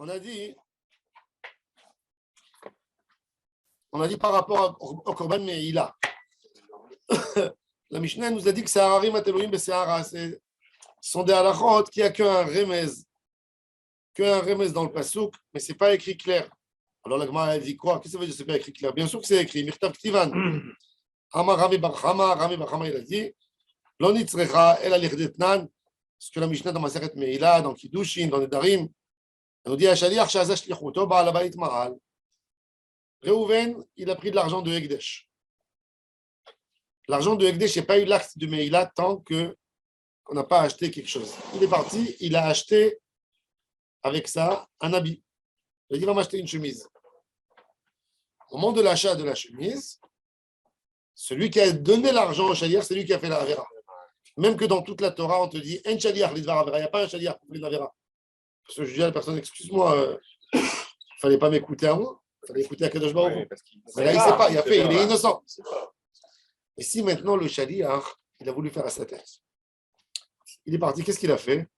On a dit par rapport au Korban Meïla. La Mishnah nous a dit que c'est Hararim Ateloim Beseara. Ce sont des halachot qui a qu'un remez dans le pasuk, mais ce n'est pas écrit clair. Alors la Gemara a dit quoi? Qu'est-ce que ça veut dire que ce n'est pas écrit clair? Bien sûr que c'est écrit. Mirtav Ktivan. Amar Rami Bar Chama, il a dit Lo nitzrecha el alirdetnan. Ce que la Mishnah dans Maseret Meïla, dans Kiddushin, dans les Darim, elle nous dit Hashaliach Shaza Shlichuto Ba'al Habayit Ma'al. Reuven, il a pris de l'argent de Hekdesh. L'argent de Hekdesh, il n'y a pas eu l'acte de Meïla tant qu'on n'a pas acheté quelque chose. Il est parti, il a acheté avec ça un habit. Il a dit, va m'acheter une chemise. Au moment de l'achat de la chemise, celui qui a donné l'argent au shaliach, c'est lui qui a fait la Avera. Même que dans toute la Torah, on te dit, en shaliach l'idvar Avera. Il n'y a pas un shaliach pour faire la Avera. Parce que je dis à la personne, excuse-moi, il ne fallait pas m'écouter à moi. Il fallait écouter à Kadosh Baruch Hu. Mais là, il ne sait pas, il a fait, il est innocent. Et si maintenant le shaliach, il a voulu faire à sa tête, il est parti, qu'est-ce qu'il a fait?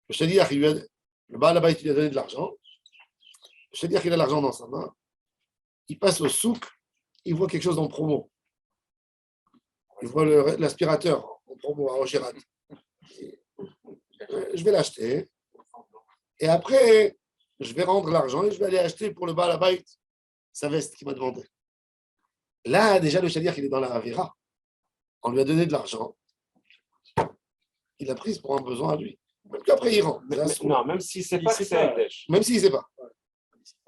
Le shaliach, le Baal Habayit, il lui a donné de l'argent. Le shaliach, il a l'argent dans sa main. Il passe au souk, il voit quelque chose en promo. Il voit l'aspirateur en promo à Rocherat. Je vais l'acheter. Et après, je vais rendre l'argent et je vais aller acheter pour le Baal Habayit sa veste qu'il m'a demandé. Là, déjà, le shaliach, il est dans la Avera. On lui a donné de l'argent. Il l'a prise pour un besoin à lui. Même qu'après, il rend. Non, même s'il ne sait pas que c'est Hekdesh. Même s'il ne sait pas.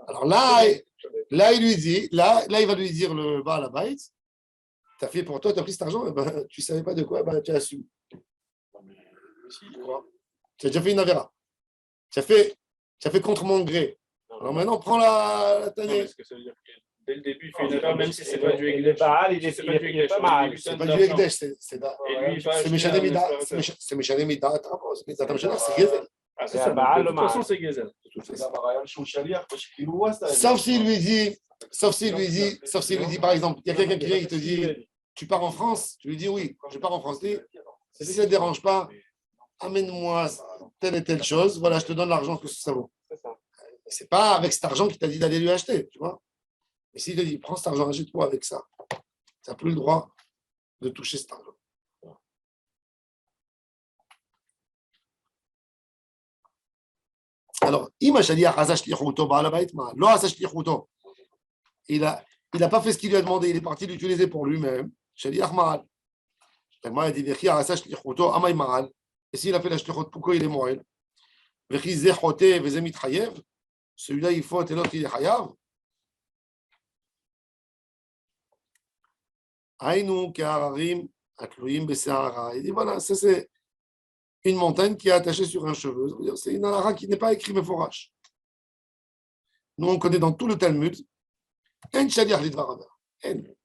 Alors là, il lui dit, là, il va lui dire le Baal Habayit, tu as fait pour toi, tu as pris cet argent, ben, tu ne savais pas de quoi, ben, tu as su. Tu as déjà fait une Avera. Tu as fait contre mon gré. Alors maintenant, prends la tannée. Est-ce que ça veut dire que dès le début, il fait une erreur, même si c'est pas du Hekdesh? Le Baal, il est pas mal. C'est pas du Hekdesh, c'est Meshané Mida. C'est Meshané Mida. C'est Gezel. Ah, c'est ça. De toute façon, c'est Gezel. Sauf s'il lui dit, par exemple, il y a quelqu'un qui vient et te dit, tu pars en France? Tu lui dis oui, je pars en France. Si ça ne te dérange pas, amène-moi telle et telle chose, voilà, je te donne l'argent que ça vaut. C'est pas avec cet argent qu'il t'a dit d'aller lui acheter, tu vois. Et s'il te dit, prends cet argent, achète-toi avec ça, tu n'as plus le droit de toucher cet argent. Alors, il n'a pas fait ce qu'il lui a demandé, il est parti l'utiliser pour lui-même. Shaliach Ma'al. Il dit, et s'il a fait la shlichut, pourquoi il est moël? Celui-là, il faut, et l'autre, il est chayav. Il dit, voilà, ça c'est une montagne qui est attachée sur un cheveu. C'est une halakha qui n'est pas écrite, mais forache. Nous, on connaît dans tout le Talmud, un shaliach l'idvar avera. Si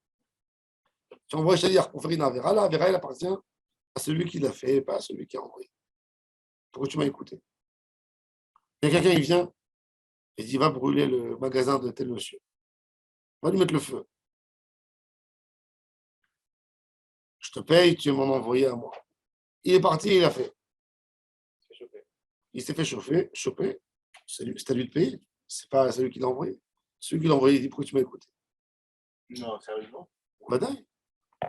on voit shaliach pour faire une avera, la avera, elle appartient à celui qui l'a fait, pas à celui qui a envoyé. Pourquoi tu m'as écouté? Il y a quelqu'un, il vient, et dit, va brûler le magasin de tel monsieur. Va lui mettre le feu. Je te paye, tu m'en as envoyé à moi. Il est parti, il a fait. Il s'est fait choper. C'est à lui de payer. C'est pas celui qui l'a envoyé. Celui qui l'a envoyé, il dit, pourquoi tu m'as écouté? Non, sérieusement. Madame.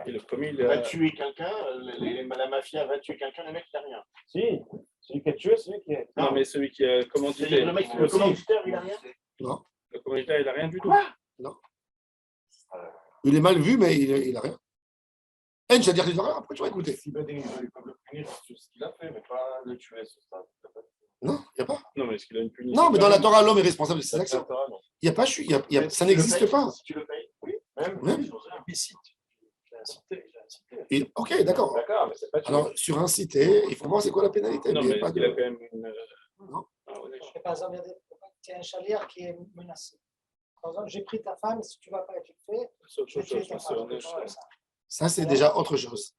Et le premier, il va tuer quelqu'un, la mafia va tuer quelqu'un, le mec, il n'a rien. Si, celui qui a tué, celui qui a. Non, mais celui qui a commandité. Le mec, le commanditaire, il n'a rien. Non. Le commanditaire, il n'a rien du tout. Non. Il est mal vu, mais il n'a rien. C'est-à-dire qu'il n'a rien, après tu vas écouter. S'il veut le punir sur ce qu'il a fait, mais pas le tuer sur ça. Non, il n'y a pas. Non, mais est-ce qu'il a une punition? Non, mais dans la Torah, l'homme est responsable de ses actions. Il n'y a pas, ça n'existe pas. Si tu le payes, oui, même. Ok, d'accord. D'accord, mais c'est pas tué. Alors, sur inciter, il faut voir c'est quoi la pénalité. Non, mais est-ce qu'il a quand même une. Non. Par exemple, il y a un chalier qui est menacé. Par exemple, j'ai pris ta femme, si tu ne vas pas être fait, je vais tuer ta femme. Ça, c'est déjà autre chose.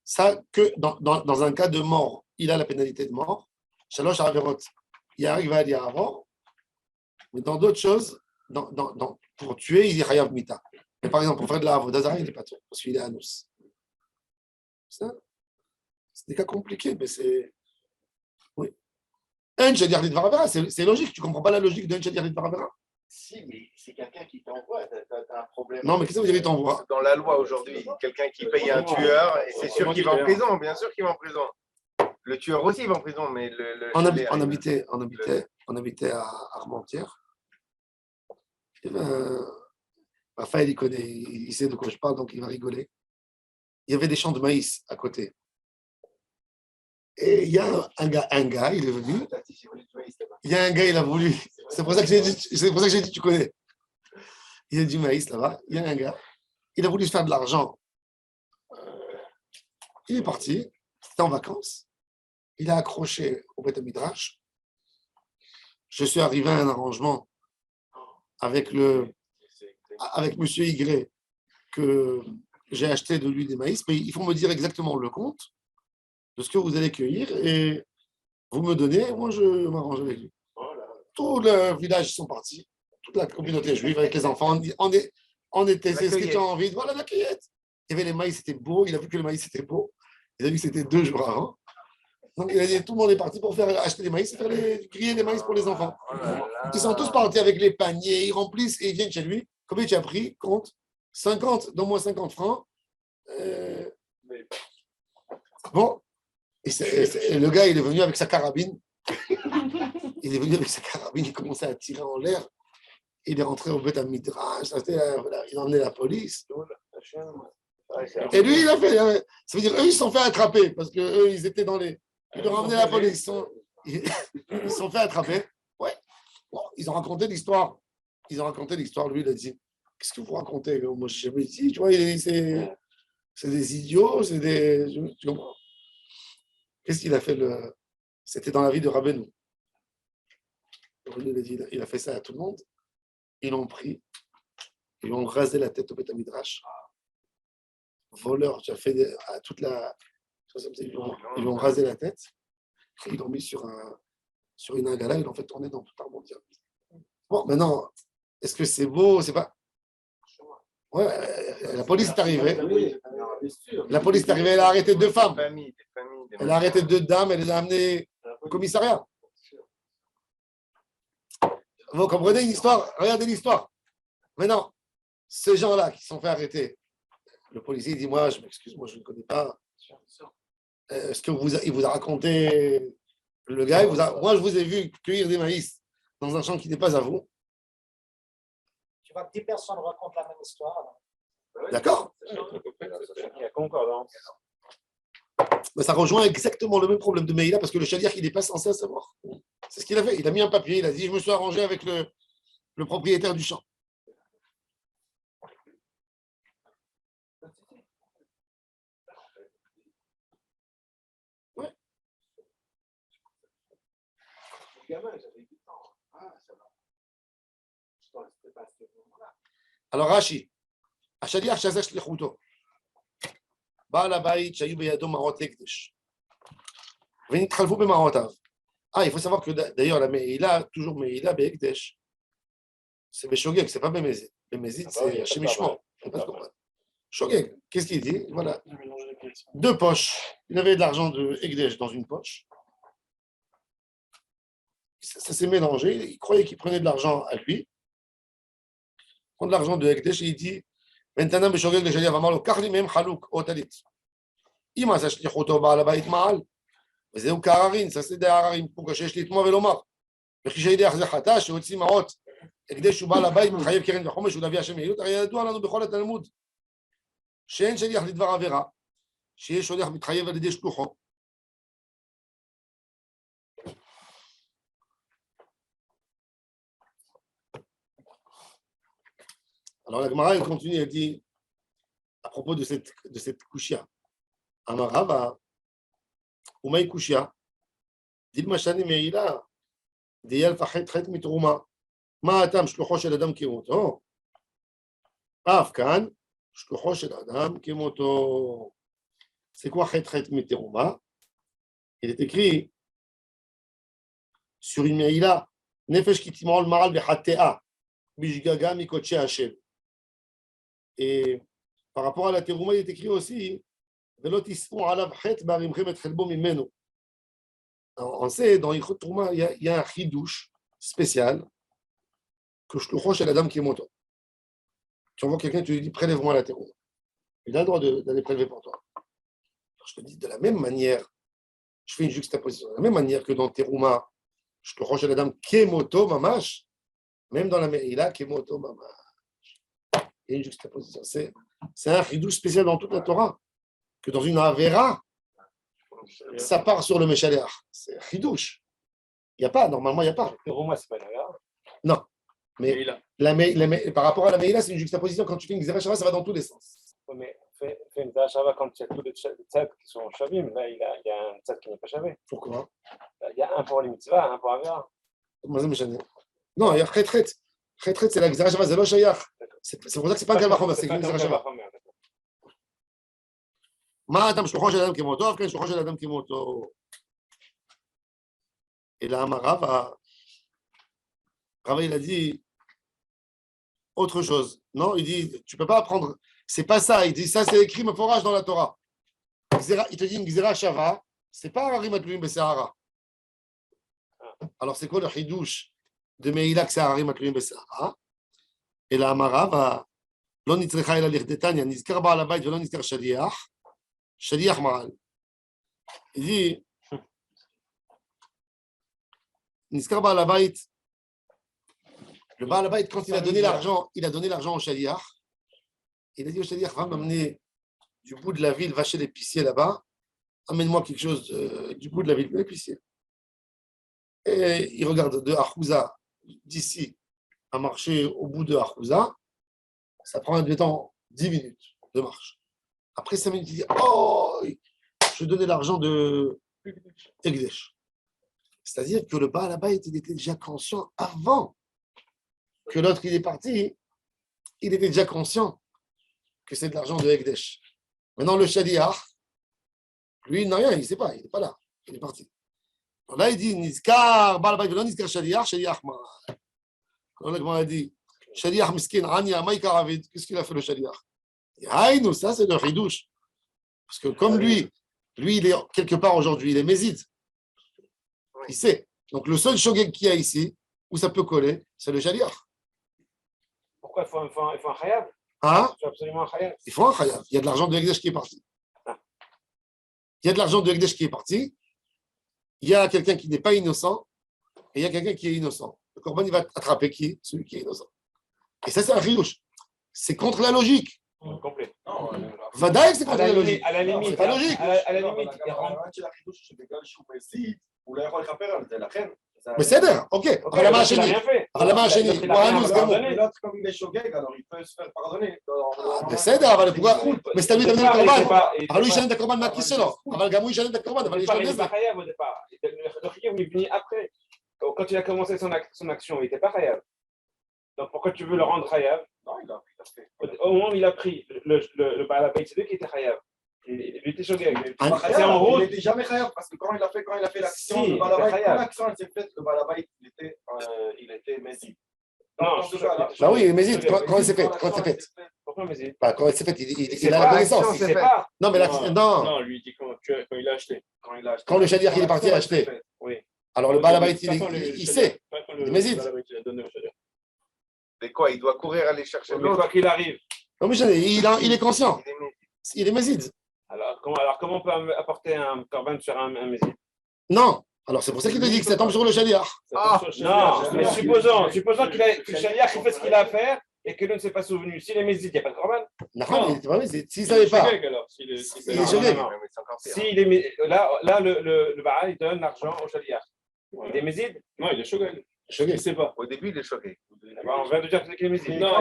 Ça, que dans un cas de mort, il a la pénalité de mort. Shalosh Averot, il arrive à dire avant. Mais dans d'autres choses, pour tuer, il dit Hayav Mita. Mais par exemple, pour faire de la Avodazara, il n'est pas tué, parce qu'il est Anus. C'est des cas compliqués, mais c'est. Oui. Un Shadir Lidvar Avera, c'est logique. Tu ne comprends pas la logique d'un Shadir Lidvar Avera? Si, mais c'est quelqu'un qui t'envoie, t'as un problème. Non, mais qu'est-ce que vous dire, il t'envoie? Dans la loi aujourd'hui, quelqu'un qui paye un tueur, et c'est sûr qu'il va en prison, bien sûr qu'il va en prison. Le tueur aussi va en prison, mais On habitait à Armentières. Raphaël, il connaît, il sait de quoi je parle, donc il va rigoler. Il y avait des champs de maïs à côté. Et il y a un gars, il est venu. Il y a un gars, il a voulu. C'est pour ça que j'ai dit, tu connais. Il y a du maïs là-bas. Il y a un gars, il a voulu se faire de l'argent. Il est parti, c'était en vacances. Il a accroché au Beth Midrash. Je suis arrivé à un arrangement avec Monsieur Y que j'ai acheté de lui des maïs, mais il faut me dire exactement le compte de ce que vous allez cueillir et vous me donnez, moi je m'arrange avec lui. Tout le village ils sont partis, toute la communauté juive avec les enfants, on était, c'est ce que tu as envie, voilà la cueillette. Il y avait les maïs, c'était beau, il a vu que le maïs c'était beau, il a vu que c'était 2 jours avant. Donc il a dit, tout le monde est parti pour acheter des maïs et griller des maïs pour les enfants. Ils sont tous partis avec les paniers, ils remplissent et ils viennent chez lui. Combien tu as pris? Compte. 50, donne-moi 50 francs. Bon. Et le gars, il est venu avec sa carabine. Il est venu avec sa carabine, il commençait à tirer en l'air. Il est rentré au Beth Midrash, il a emmené la police. Et lui, il a fait. Ça veut dire, eux, ils se sont fait attraper parce qu'eux, ils étaient dans les. Ils ont ramené la police. Ils se sont fait attraper. Ouais. Bon, ils ont raconté l'histoire. Lui, il a dit, qu'est-ce que vous racontez? Moi, je sais pas ici, tu vois, c'est des idiots, c'est des. Tu comprends? Qu'est-ce qu'il a fait C'était dans la vie de Rabbeinu. Il a fait ça à tout le monde. Ils l'ont pris. Ils lui ont rasé la tête au Beth Midrash. Voleur, tu as fait à toute la. Ils lui ont rasé la tête. Ils l'ont mis sur une agala. Ils l'ont fait tourner dans tout un monde. Bon, maintenant, est-ce que c'est beau? C'est pas. Ouais, la police est arrivée. La police est arrivée, elle a arrêté 2 femmes. Elle a arrêté 2 dames, elle les a amenées au commissariat. Vous comprenez une histoire? Regardez l'histoire. Maintenant, ces gens-là qui se sont fait arrêter, le policier dit, moi, je m'excuse, moi, je ne connais pas. Est-ce qu'il vous a raconté, le gars, moi, je vous ai vu cueillir des maïs dans un champ qui n'est pas à vous. Tu vois que 10 personnes racontent la même histoire. D'accord? Il y a concordance. Mais ça rejoint exactement le même problème de Meïla parce que le chalier, il n'est pas censé savoir. C'est ce qu'il a fait. Il a mis un papier, il a dit, je me suis arrangé avec le propriétaire du champ. Ouais. Alors Rashi, השליח שעשה שליחותו, בעל הבית שהיו בידו מעות להקדש, ונתחלפו במעותיו. Il faut savoir que d'ailleurs la Meïla, toujours Meïla, בהקדש, c'est Beshogeg, c'est pas Bemezid. Bemezid, c'est Shemishmo. Shogeg, qu'est-ce qu'il dit? Voilà. 2 poches. Il avait de l'argent de Ekdesh dans une poche. Ça s'est mélangé. Il croyait qu'il prenait de l'argent à lui. Il prend de l'argent de Ekdesh et il dit maintenant, Beshogeg, le Shaliach, אמר לו, קח לי מהם חלוק או טלית. אם עשה שליחותו בעל הבית מעל, וזהו כעררין, ça c'est des עררים, pour que שיש לתמוע ולומר. וכי שידיח זה חטא, שהוציא מעות הקדש ובעל הבית מחייב קרן וחומש ולהביא השם יעילות, הרי ידוע לנו בכל התלמוד שאין שליח לדבר עבירה, שיש שליח מתחייב על ידי שלוחו. Alors la Gemara, elle continue, elle dit, à propos de cette kushia, Amarava, Umay kushia, Dilma Shani Meila, Diyal Fachet Chet Mitrouma, Ma Atam Shlucho Shel Adam Kimoto, Af Kan, Shlucho Shel Adam Kimoto. C'est quoi Chet Chet Mitrouma? Il est écrit sur une Meila, Nefesh Kitimol Maral Bechatea, Bishgaga Mikoche Hashem. Et par rapport à la terouma, il est écrit aussi Velot isfou alav chet barimchem et chelbo mimenu. On sait, dans Yichud Trouma, il y a un chidouche spécial que je le crois chez la dame qui est moto. Tu envoies quelqu'un, tu lui dis prélève-moi la terouma. Il a le droit d'aller prélever pour toi. Alors, je te dis de la même manière, je fais une juxtaposition. De la même manière que dans terouma, je te crois chez la dame qui est moto, mamash, même dans la Meila, qui est moto, mamash. Il y a une juxtaposition. C'est un chidouche spécial dans toute la Torah. Que dans une Avera, ça part sur le Meshaléach. C'est un chidouche. Il n'y a pas, normalement, il n'y a pas. Terouma, c'est pas une Avera. Non. Mais par rapport à la Meila, c'est une juxtaposition. Quand tu fais une Xéra Shava, ça va dans tous les sens. Mais fais une Xéra Shava quand il y a tous les tzad qui sont Shavim. Là, il y a un tzad qui n'est pas Shavé. Pourquoi? Il y a un pour les mitzvahs, un pour Avera. Non, il y a Chetret. Chetret, c'est la Xéra Shava, c'est le Shayach. C'est pour ça que c'est pas un Kalvachomer, c'est une Xéra Shava. Madame, je te crois chez la dame qui est moto, après je te crois chez la dame qui est moto. Et là, Rava, il a dit autre chose. Non, il dit, tu ne peux pas apprendre. C'est pas ça. Il dit, ça, c'est écrit, mais forage dans la Torah. Il te dit une Xéra Shava, c'est pas Harim Atluim Besahara. Alors, c'est quoi le chidouche de Meila que c'est Harim Atluim Besahara? Et là, Rava, לא נצטרכה אלא לכדי תניא, נזכר בעל הבית ולא נזכר שליח, שליח מעל. Il dit, נזכר בעל הבית, le בעל הבית, quand il a donné l'argent au shaliach, il a dit au shaliach, va m'amener du bout de la ville, va chez l'épicier là-bas, amène-moi quelque chose du bout de la ville, l'épicier. Et il regarde de Achouza, d'ici, à marcher au bout de Achouza, ça prend admettons 10 minutes de marche. Après 5 minutes, il dit, oh, je donnais l'argent de Egdesh. C'est-à-dire que le Baal là-bas, il était déjà conscient avant que l'autre, il est parti, il était déjà conscient que c'est de l'argent de Egdesh. Maintenant, le Shaliach, lui, il n'a rien, il ne sait pas, il n'est pas là, il est parti. Donc là, il dit, Nizkar, Baal là-bas, il veut Nizkar Shaliach, Shaliach Ma. Alors là, il a dit, Shaliach Miskin, Ania, Maïka Ravid, qu'est-ce qu'il a fait le Shaliach? Aïnou, ça, c'est le Ridouche. Parce que comme lui, il est quelque part aujourd'hui, il est Mézid. Il sait. Donc le seul shogeg qu'il y a ici, où ça peut coller, c'est le Shaliach. Pourquoi il faut un Chayav? Hein? Il faut absolument un Chayav. Il faut un Chayav. Il y a de l'argent de Egdesh qui est parti. Il y a de l'argent de Egdesh qui est parti. Il y a quelqu'un qui n'est pas innocent et il y a quelqu'un qui est innocent. Le Corban, il va attraper qui? Celui qui est innocent. Et ça, c'est un Ridouche. C'est contre la logique. Complet. Vadaïk, c'est contre la logique. À la limite, c'est pas logique. à la limite, בסדר, אוקיי, אבל למה השני? וואנו סגמו. בסדר, אבל מסתלמים את הקורבן, אבל הוא ישלם את הקורבן מהכיס שלו, אבל גם הוא ישלם את הקורבן, אבל יש לו נזק. Le Chayav est venu après. Quand il a commencé son action, il n'était pas Chayav. Donc pourquoi tu veux le rendre Chayav? Non, il a fait. Au moment où il a pris le Baal Habayit, c'est lui qui était Chayav. Il était choqué. C'est en route. Il n'était jamais Chayav parce que quand il a fait l'action, si, le Baal Habayit, quand l'action elle s'est faite, le Baal Habayit, il était Mézid. Non, bah oui, Mézid, quand elle s'est faite, Pourquoi Mézid? bah, quand elle s'est faite, il a la connaissance. Il sait pas. Non, mais non. Non, lui il dit quand il a acheté. Quand le Shaliach il est parti acheter. Oui. Alors le Baal Habayit, il sait. Il Mézid. Mais quoi, il doit courir aller chercher Mais l'autre. quoi qu'il arrive. Non, mais il est conscient. Il est Mézid. Alors comment on peut apporter un corban sur un Mézid? Non. Alors c'est pour ça qu'il te dit que ça tombe sur le Shaliach. Non, mais supposons que le Shaliach fait ce qu'il a à faire et que lui ne s'est pas souvenu. S'il est Mézid, il n'y a pas de corban. Non, il n'est pas Mézid. S'il ne savait pas. Il est choqué. Là, le Baal, il donne l'argent au Shaliach. Il est Mézid? Non, il est choqué. Choqué. Je ne sais pas. Au début, il est choqué. On vient de dire que c'est Mézid. Non,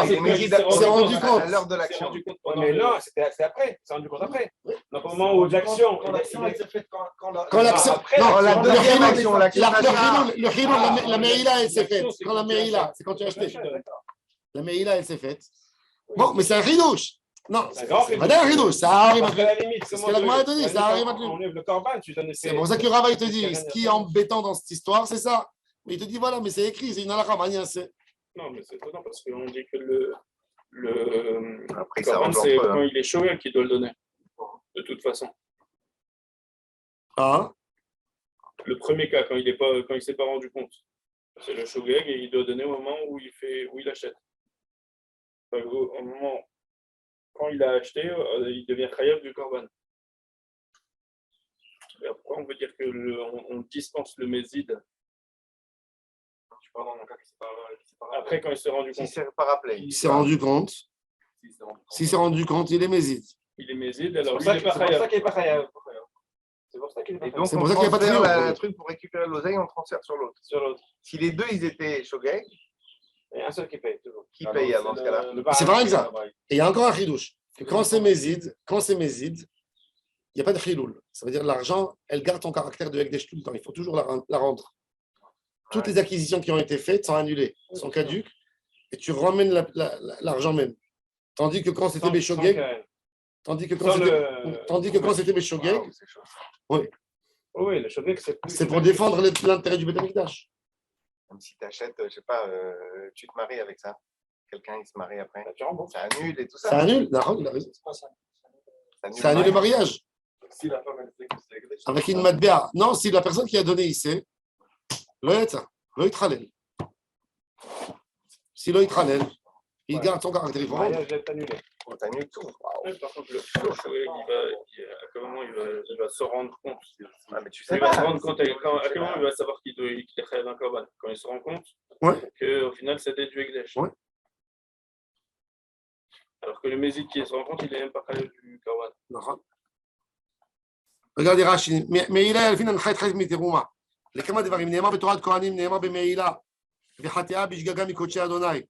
il s'est rendu compte. à l'heure de l'action. Mais non, c'est après. C'est rendu compte après. Donc au moment où l'action. Quand l'action elle s'est faite, Quand l'action. Non, la deuxième action, le Chilul, la Meïla, elle s'est faite. Quand la Meïla, c'est quand tu as acheté. La Meïla, elle s'est faite. Bon, mais c'est un ridouche. Non, c'est pas un ridouche, ça arrive. C'est ce que la Gemara te dit, ça arrive. C'est pour ça que Rava, il te dit, ce qui est embêtant dans cette histoire, c'est ça. Mais il te dit, voilà, mais c'est écrit, c'est une halakha, c'est. Non, mais c'est étonnant parce qu'on dit que le Après, ça Corban, rentre c'est entre eux, quand il est Shoel qui doit le donner, de toute façon. Ah. le premier cas, quand il s'est pas rendu compte, c'est le shogeg et il doit donner au moment où il achète. Enfin, au moment, quand il a acheté, il devient chayav du korban. Et pourquoi on veut dire que on dispense le méside après quand il s'est rendu Si compte? c'est pas rappelé. Il s'est rendu compte. S'il s'est rendu compte, il est méside. Il est méside, alors C'est il pour n'est pas ça qu'il chayav. n'est pas chayav. C'est pour ça qu'il n'est pas Et chayav. donc, C'est on pour ça qu'il y a pas de transfère trio. le truc pour récupérer l'oseille, on transfère sur l'autre. Sur l'autre. Si les deux, ils étaient shogeg, Il y a un seul qui paye, toujours. qui paye dans ce cas-là? C'est pareil que ça. Et il y a encore un chidouche. Que quand c'est méside, il n'y a pas de chiloul. Ça veut dire l'argent, elle garde son caractère de Hekdesh tout le temps. Il faut toujours la rendre. Toutes les acquisitions qui ont été faites sont annulées, sont caduques, et tu ramènes l'argent même. Tandis que quand c'était Béchogeg, tandis que quand c'était Béchogeg, Wow, c'est chaud. Oui, le shogeg, c'est plus. c'est pour défendre l'intérêt du Beth Amikdash. Même si tu achètes, je sais pas, tu te maries avec ça. Quelqu'un, il se marie après. Tu rembourses. Ça annule et tout ça. Ça annule, il a raison. Ça annule Ça annule le mariage. Si la femme, elle sait que c'est Hekdesh. Avec une matbéa. Non, si la personne qui a donné ici, le Yitralel. Si le Yitralel, il garde son caractère. Il Le faut rendre. mariage est annulé. On t'annule tout. Ouais, par contre, le shogeg, à quel moment il va se rendre compte? Ah, mais tu sais Il va se pas. rendre compte à quel moment il va savoir qu'il est chayav d'un korban? Quand il se rend compte Ouais. qu'au final c'était du Hekdesh. Ouais. Alors que le méside qui se rend compte, il n'est même pas chayav du korban. Regardez Rashi. מעילה ילפין הנחית חית מתרומה. לכמה דברים. נאמר בתורת כהנים, נאמר במעילה. וחטאה בשגגה מקודשי אדוני.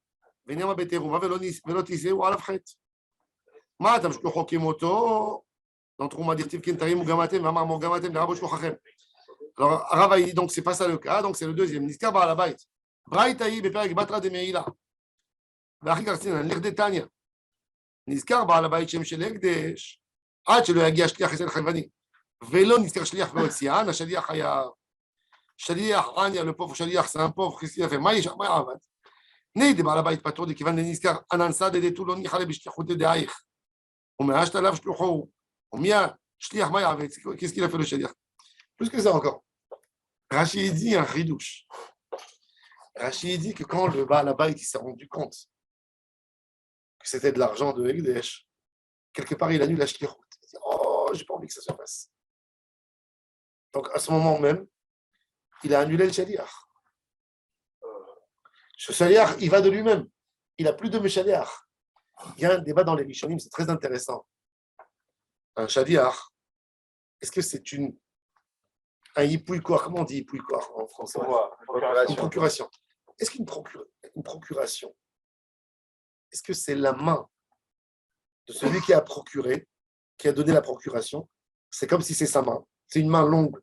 ונאמר בתרומה ולא תישאו עליו חטא. מה אתם שלוחוקים אותו? Dans Trouma d'Irtiv Kintarim ou Gamatem, Amar Mor Gamatem, les Rabosh Mochachem. Alors, Rav dit donc, c'est pas ça le cas, donc c'est le deuxième. Niskar Baal Habayit. Braïtaï, Beperek Batra de Meila. Vachik Arsin, l'Irdetania. Niskar Baal Habayit, Shem Shel Hekdesh. עד שלא יגיע שליח ישראל חייבני. ולא נזכר שליח בהוציאן, השליח היה... שליח, עניה, le pauvre שליח, c'est un pauvre, qu'est-ce qu'il a fait? מה עבד? נהי דבעל הבית פטור דכיוון דנזכר, אננסה דדתו לא ניחלה בשליחות דדעייך. ומעשת עליו שלוחו. Omia, Shliach Mayavet, qu'est-ce qu'il a fait le Shliach? Plus que ça encore. Rachid dit un ridouche. Rachid dit que quand le Baal Habayit s'est rendu compte que c'était de l'argent de Hekdesh, quelque part il annule la Shlichut. Il dit, oh, j'ai pas envie que ça se fasse. Donc à ce moment même, il a annulé le Shliach. Ce Shliach, il va de lui-même. Il n'a plus de Shliach. Il y a un débat dans les Rishonim, c'est très intéressant. Un shaliach, est-ce que c'est un ipouïkoir? Comment on dit ipouïkoir en français? Une procuration. Est-ce qu'une procuration, est-ce que c'est la main de celui qui a procuré, qui a donné la procuration? C'est comme si c'est sa main. C'est une main longue.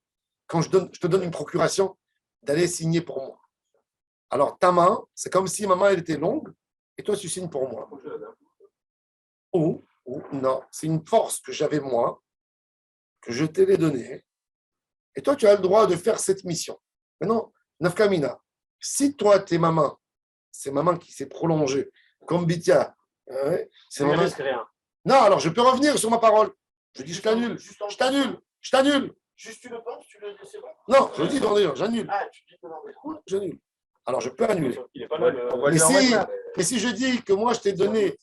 Quand je te donne une procuration, d'aller signer pour moi. Alors ta main, c'est comme si ma main elle était longue et toi tu signes pour moi. Ou non, c'est une force que j'avais moi, que je t'ai donnée, et toi tu as le droit de faire cette mission. Maintenant, Nafkamina, si toi t'es ma main, c'est ma main qui s'est prolongée, comme Bithia, c'est ma main. Rien. Non, alors je peux revenir sur ma parole. Je dis je t'annule. Juste tu le penses, tu le sais pas. Non, je dis non d'ailleurs, j'annule. Ah, tu dis que non, mais J'annule. Alors je peux annuler. Il n'est pas là. Mais si je dis que moi je t'ai donné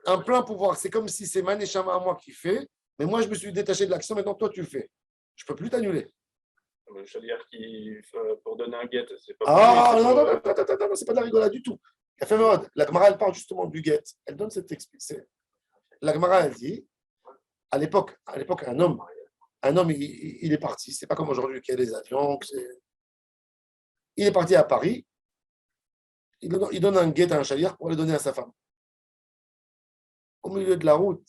un plein pouvoir, c'est comme si c'est Maneshama à moi qui fait, mais moi je me suis détaché de l'action, maintenant toi tu le fais. Je ne peux plus t'annuler. Le shaliach qui, pour donner un guet, c'est pas. Ah non, c'est pas de la rigolade du tout. La Gemara, elle parle justement du guet. Elle donne cette explication. La Gemara, elle dit, à l'époque, un homme, il est parti. C'est pas comme aujourd'hui qu'il y a des avions. Il est parti à Paris. Il donne un guet à un shaliach pour le donner à sa femme. Au milieu de la route,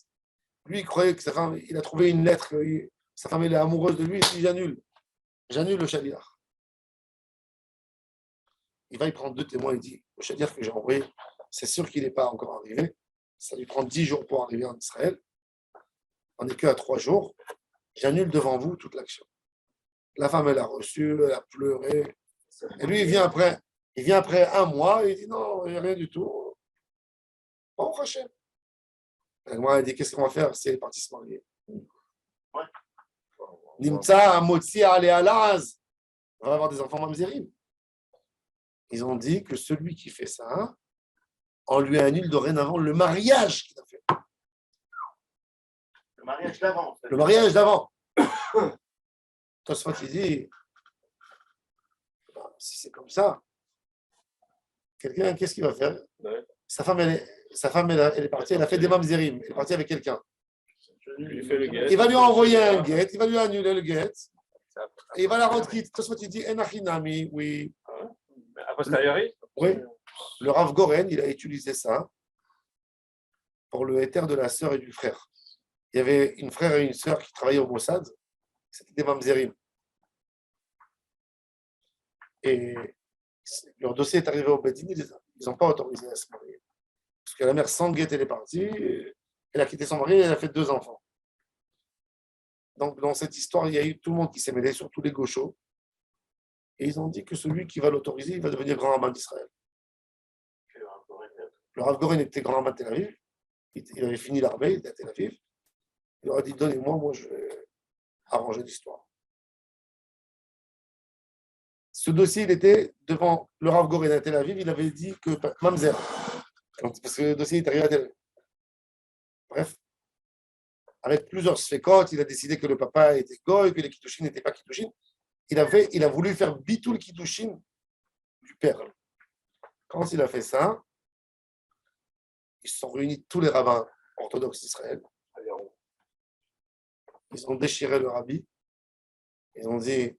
lui, il croyait que sa femme, il a trouvé une lettre, sa femme elle est amoureuse de lui, il dit j'annule le shaliach. Il va y prendre 2 témoins, il dit le shaliach que j'ai envoyé, c'est sûr qu'il n'est pas encore arrivé, ça lui prend 10 jours pour arriver en Israël, on n'est qu'à 3 jours, j'annule devant vous toute l'action. La femme, elle a reçu, elle a pleuré, et lui, il vient après 1 mois, et il dit non, il n'y a rien du tout. Bon, Hachem. Moi, elle dit qu'est-ce qu'on va faire si elle est partie se marier? Nimtza, Motzi, Ale Alaz. on va avoir des enfants mamzerim. Ils ont dit que celui qui fait ça, on lui annule dorénavant le mariage qu'il a fait. Le mariage d'avant. Le mariage d'avant. Tosfot, il dit, si c'est comme ça, quelqu'un, qu'est-ce qu'il va faire? Ouais. Sa femme, elle est partie, elle a fait des mamzerim, elle est partie avec quelqu'un. Il lui fait le guet. Il va lui envoyer un guet, il va lui annuler le guet, et il va la rendre quitte. Tosfot, il dit, enachinami, oui. A posteriori, Oui. Le Rav Goren, il a utilisé ça pour le héter de la sœur et du frère. Il y avait une frère et une sœur qui travaillaient au Mossad, c'était des mamzerim. Et leur dossier est arrivé au Bedin, ils n'ont pas autorisé à se marier. Parce que la mère sans guet, elle est partie, elle a quitté son mari et elle a fait 2 enfants. Donc, dans cette histoire, il y a eu tout le monde qui s'est mêlé, surtout les gauchos. Et ils ont dit que celui qui va l'autoriser, il va devenir grand rabbin d'Israël. Le Rav Goren était grand rabbin de Tel Aviv. Il avait fini l'armée, il était à Tel Aviv. Il leur a dit, donnez-moi, moi je vais arranger l'histoire. Ce dossier, il était devant le Rav Goren à Tel Aviv, il avait dit que Mamzer, parce que le dossier est arrivé à Tel Aviv. Bref, avec plusieurs sfekot, il a décidé que le papa était goy, que les kiddushin n'étaient pas kiddushin. Il a voulu faire bitul kiddushin du père. Quand il a fait ça, ils se sont réunis tous les rabbins orthodoxes d'Israël. Ils ont déchiré le rabbi. Ils ont dit,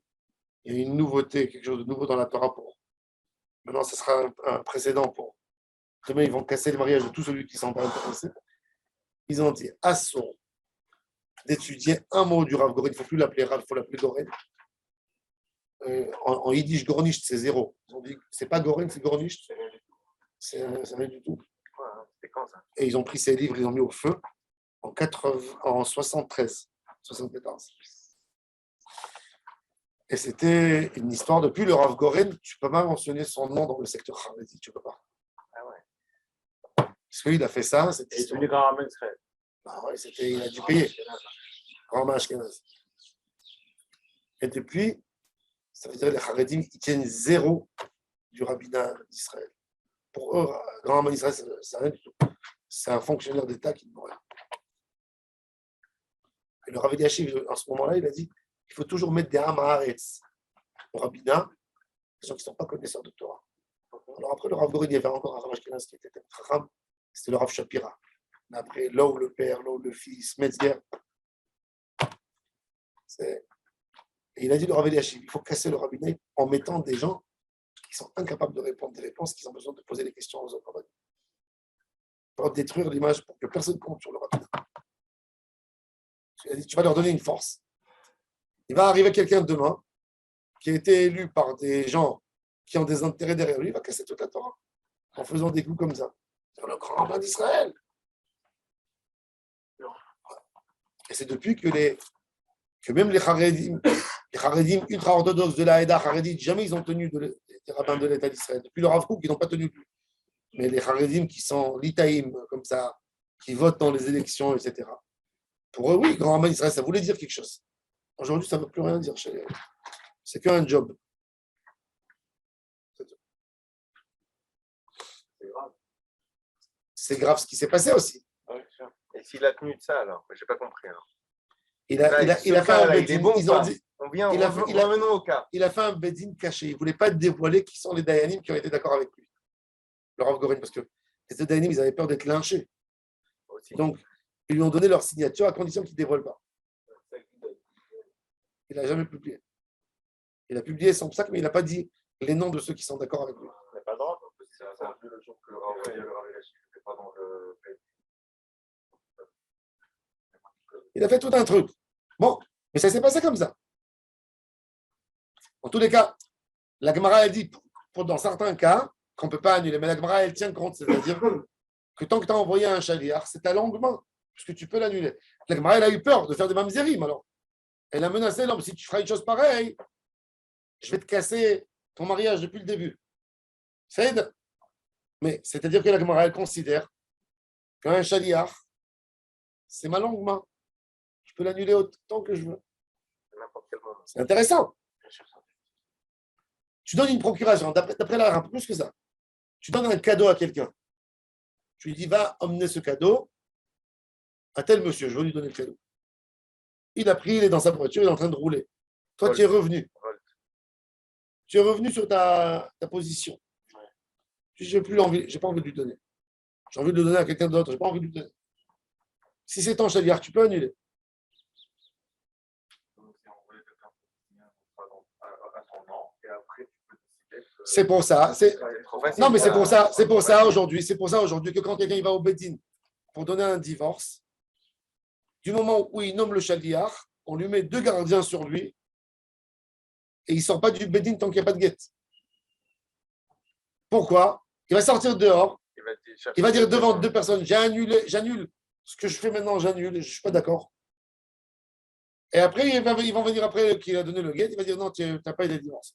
il y a une nouveauté, quelque chose de nouveau dans la Torah pour. Maintenant, ce sera un précédent pour. Demain, ils vont casser le mariage de tous ceux qui ne sont pas intéressés. Ils ont dit, assaut d'étudier un mot du Rav Goren. Il ne faut plus l'appeler Rav, il faut l'appeler Goren. En yiddish, Gornicht, c'est 0. Ils ont dit, c'est pas Goren, c'est Gornicht. C'est rien du tout. C'était quand ça? Et ils ont pris ces livres, ils ont mis au feu en 73, 74. Et c'était une histoire depuis le Rav Goren, tu ne peux pas mentionner son nom dans le secteur Haredi, tu ne peux pas. Ah ouais. Parce qu'il a fait ça, cette et histoire. devenu grand rabbin d'Israël. Ah ouais, il a dû payer. Grand Ashkenaz. Et depuis, ça veut dire que les Haredim, ils tiennent 0 du rabbinat d'Israël. Pour eux, grand rabbin d'Israël, c'est rien du tout. C'est un fonctionnaire d'État qui ne vaut rien. Et le Rav Eliashiv, en ce moment-là, il a dit il faut toujours mettre des Hamaharetz au rabbinat, les gens qui ne sont pas connaisseurs de Torah. Alors après, le Rav Goren, il y avait encore un Rav Ashkenaz qui était Chacham, c'était le Rav Shapira. Mais après, Lou le père, Lou le fils, Metzger. Et il a dit le Rav Eliashiv il faut casser le rabbinat en mettant des gens qui sont incapables de répondre des réponses, qui ont besoin de poser des questions aux autres rabbins. Pour détruire l'image, pour que personne compte sur le rabbinat. Il a dit tu vas leur donner une force. Il va arriver quelqu'un demain qui a été élu par des gens qui ont des intérêts derrière lui, il va casser toute la Torah en faisant des coups comme ça. C'est le grand rabbin d'Israël. Et c'est depuis que même les Haredim ultra-orthodoxes de la Haïda Haredite, jamais ils ont tenu des rabbins de l'État d'Israël. Depuis le Rav Kook, ils n'ont pas tenu plus. Mais les Haredim qui sont l'Itaïm, comme ça, qui votent dans les élections, etc. Pour eux, oui, grand rabbin d'Israël, ça voulait dire quelque chose. Aujourd'hui, ça ne veut plus rien dire. C'est qu'un job. C'est grave ce qui s'est passé aussi. Et s'il a tenu de ça, alors? Je n'ai pas compris. Alors. Il a fait un bedin. Ils ont dit, Revenons au cas. il a fait un bedin caché. Il ne voulait pas dévoiler qui sont les Dayanim qui ont été d'accord avec lui. Le Rav Goren, parce que les Dayanim, ils avaient peur d'être lynchés. Donc, ils lui ont donné leur signature à condition qu'ils ne dévoilent pas. Il n'a jamais publié. Il a publié son sac, mais il n'a pas dit les noms de ceux qui sont d'accord avec lui. Mais pas drôle. C'est un peu le jour que le Rav n'était pas dans le. Il a fait tout un truc. Bon, mais ça s'est passé comme ça. En tous les cas, la Gemara, elle dit, dans certains cas, qu'on ne peut pas annuler, mais la Gemara, elle tient compte, c'est-à-dire que tant que tu as envoyé un chaliar, c'est ta longue main, puisque tu peux l'annuler. La Gemara, elle a eu peur de faire des mamzerim, alors. Elle a menacé l'homme, si tu feras une chose pareille, je vais te casser ton mariage depuis le début. C'est. Mais c'est-à-dire que la Gemara, elle considère qu'un chaliar, c'est ma longue main. Je peux l'annuler autant que je veux. N'importe quel moment. C'est intéressant. Tu donnes une procuration, d'après la un peu plus que ça. Tu donnes un cadeau à quelqu'un. Tu lui dis, va emmener ce cadeau à tel monsieur, je veux lui donner le cadeau. Il a pris, il est dans sa voiture, il est en train de rouler. Toi, tu es revenu. Tu es revenu sur ta position. Je n'ai plus envie, j'ai pas envie de lui donner. J'ai envie de le donner à quelqu'un d'autre, j'ai pas envie de lui donner. Si c'est ton chaliard, tu peux annuler. C'est pour ça. Non, mais c'est pour ça. C'est pour ça aujourd'hui que quand quelqu'un il va au Bédine pour donner un divorce, du moment où il nomme le chaliard, on lui met 2 gardiens sur lui et il ne sort pas du Bédine tant qu'il n'y a pas de guette. Pourquoi? Il va sortir dehors. Il va dire devant 2 personnes, j'annule ce que je fais maintenant, j'annule, je ne suis pas d'accord. Et après, ils vont venir après qu'il a donné le guet, il va dire non, tu n'as pas été divorcé.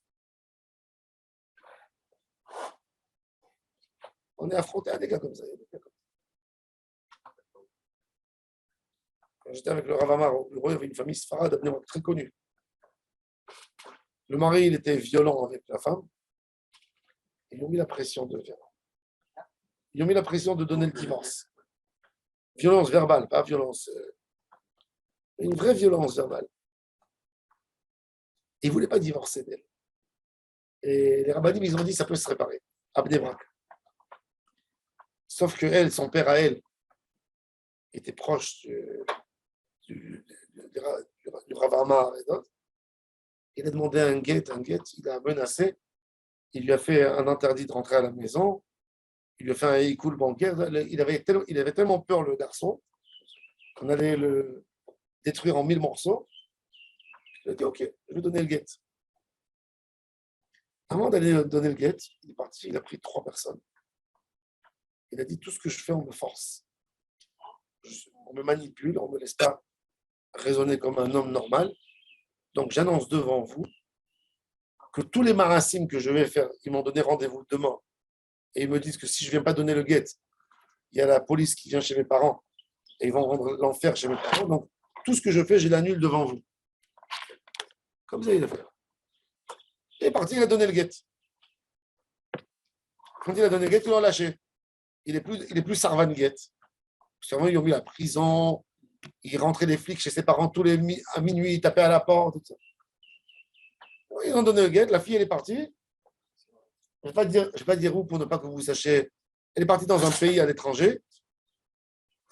On est affronté à des gars comme ça. Quand j'étais avec le Rav Amar au bureau, il y avait une famille sfarade très connue. Le mari, il était violent avec la femme. Ils ont mis la pression de le faire. Ils ont mis la pression de donner le divorce. Violence verbale, pas violence. Une vraie violence verbale. Ils ne voulaient pas divorcer d'elle. Et les rabbinim, ils ont dit ça peut se réparer. Abdébrak. Sauf que elle, son père à elle, était proche du Rav Amar et d'autres. Il a demandé un guet, il a menacé. Il lui a fait un interdit de rentrer à la maison. Il lui a fait un écoule bancaire. Il avait tellement peur, le garçon, qu'on allait le détruire en 1000 morceaux. Il a dit, OK, je vais donner le guet. Avant d'aller donner le guet, il est parti, il a pris 3 personnes. Il a dit, tout ce que je fais, on me force. On me manipule, on ne me laisse pas raisonner comme un homme normal. Donc, j'annonce devant vous que tous les marassim que je vais faire, ils m'ont donné rendez-vous demain. Et ils me disent que si je ne viens pas donner le guet, il y a la police qui vient chez mes parents et ils vont rendre l'enfer chez mes parents. Donc, tout ce que je fais, je l'annule devant vous. Comme ça, il a fait. Il est parti, il a donné le guet. Quand il a donné le guet, ils l'ont lâché. Il est plus Sarvan guet. Parce qu'avant, ils ont mis la prison. Il rentrait les flics chez ses parents à minuit, il tapait à la porte. Tout ça. Ils ont donné le guet. La fille, elle est partie. Je ne vais pas dire où pour ne pas que vous sachiez. Elle est partie dans un pays à l'étranger.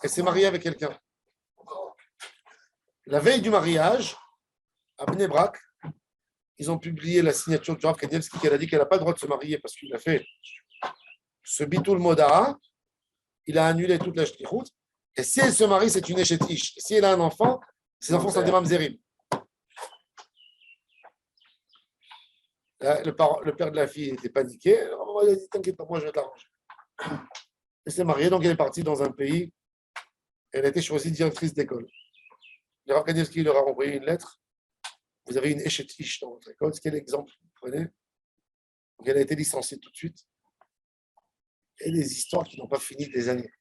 Elle s'est mariée avec quelqu'un. La veille du mariage, à Bnei Brak, ils ont publié la signature de Rav Kanievski qui a dit qu'elle n'a pas le droit de se marier parce qu'il a fait ce bitul modara. Il a annulé toute la shlichut. Et si elle se marie, c'est une échetiche. Et si elle a un enfant, ses enfants sont des mamzerim. Le père de la fille était paniqué. Il a dit, t'inquiète pas, moi je vais t'arranger. Elle s'est mariée, donc elle est partie dans un pays. Elle a été choisie directrice d'école. Le Rav Kanievski leur a envoyé une lettre. Vous avez une échetiche dans votre école. Quel exemple vous prenez? Donc elle a été licenciée tout de suite. Et des histoires qui n'ont pas fini des années.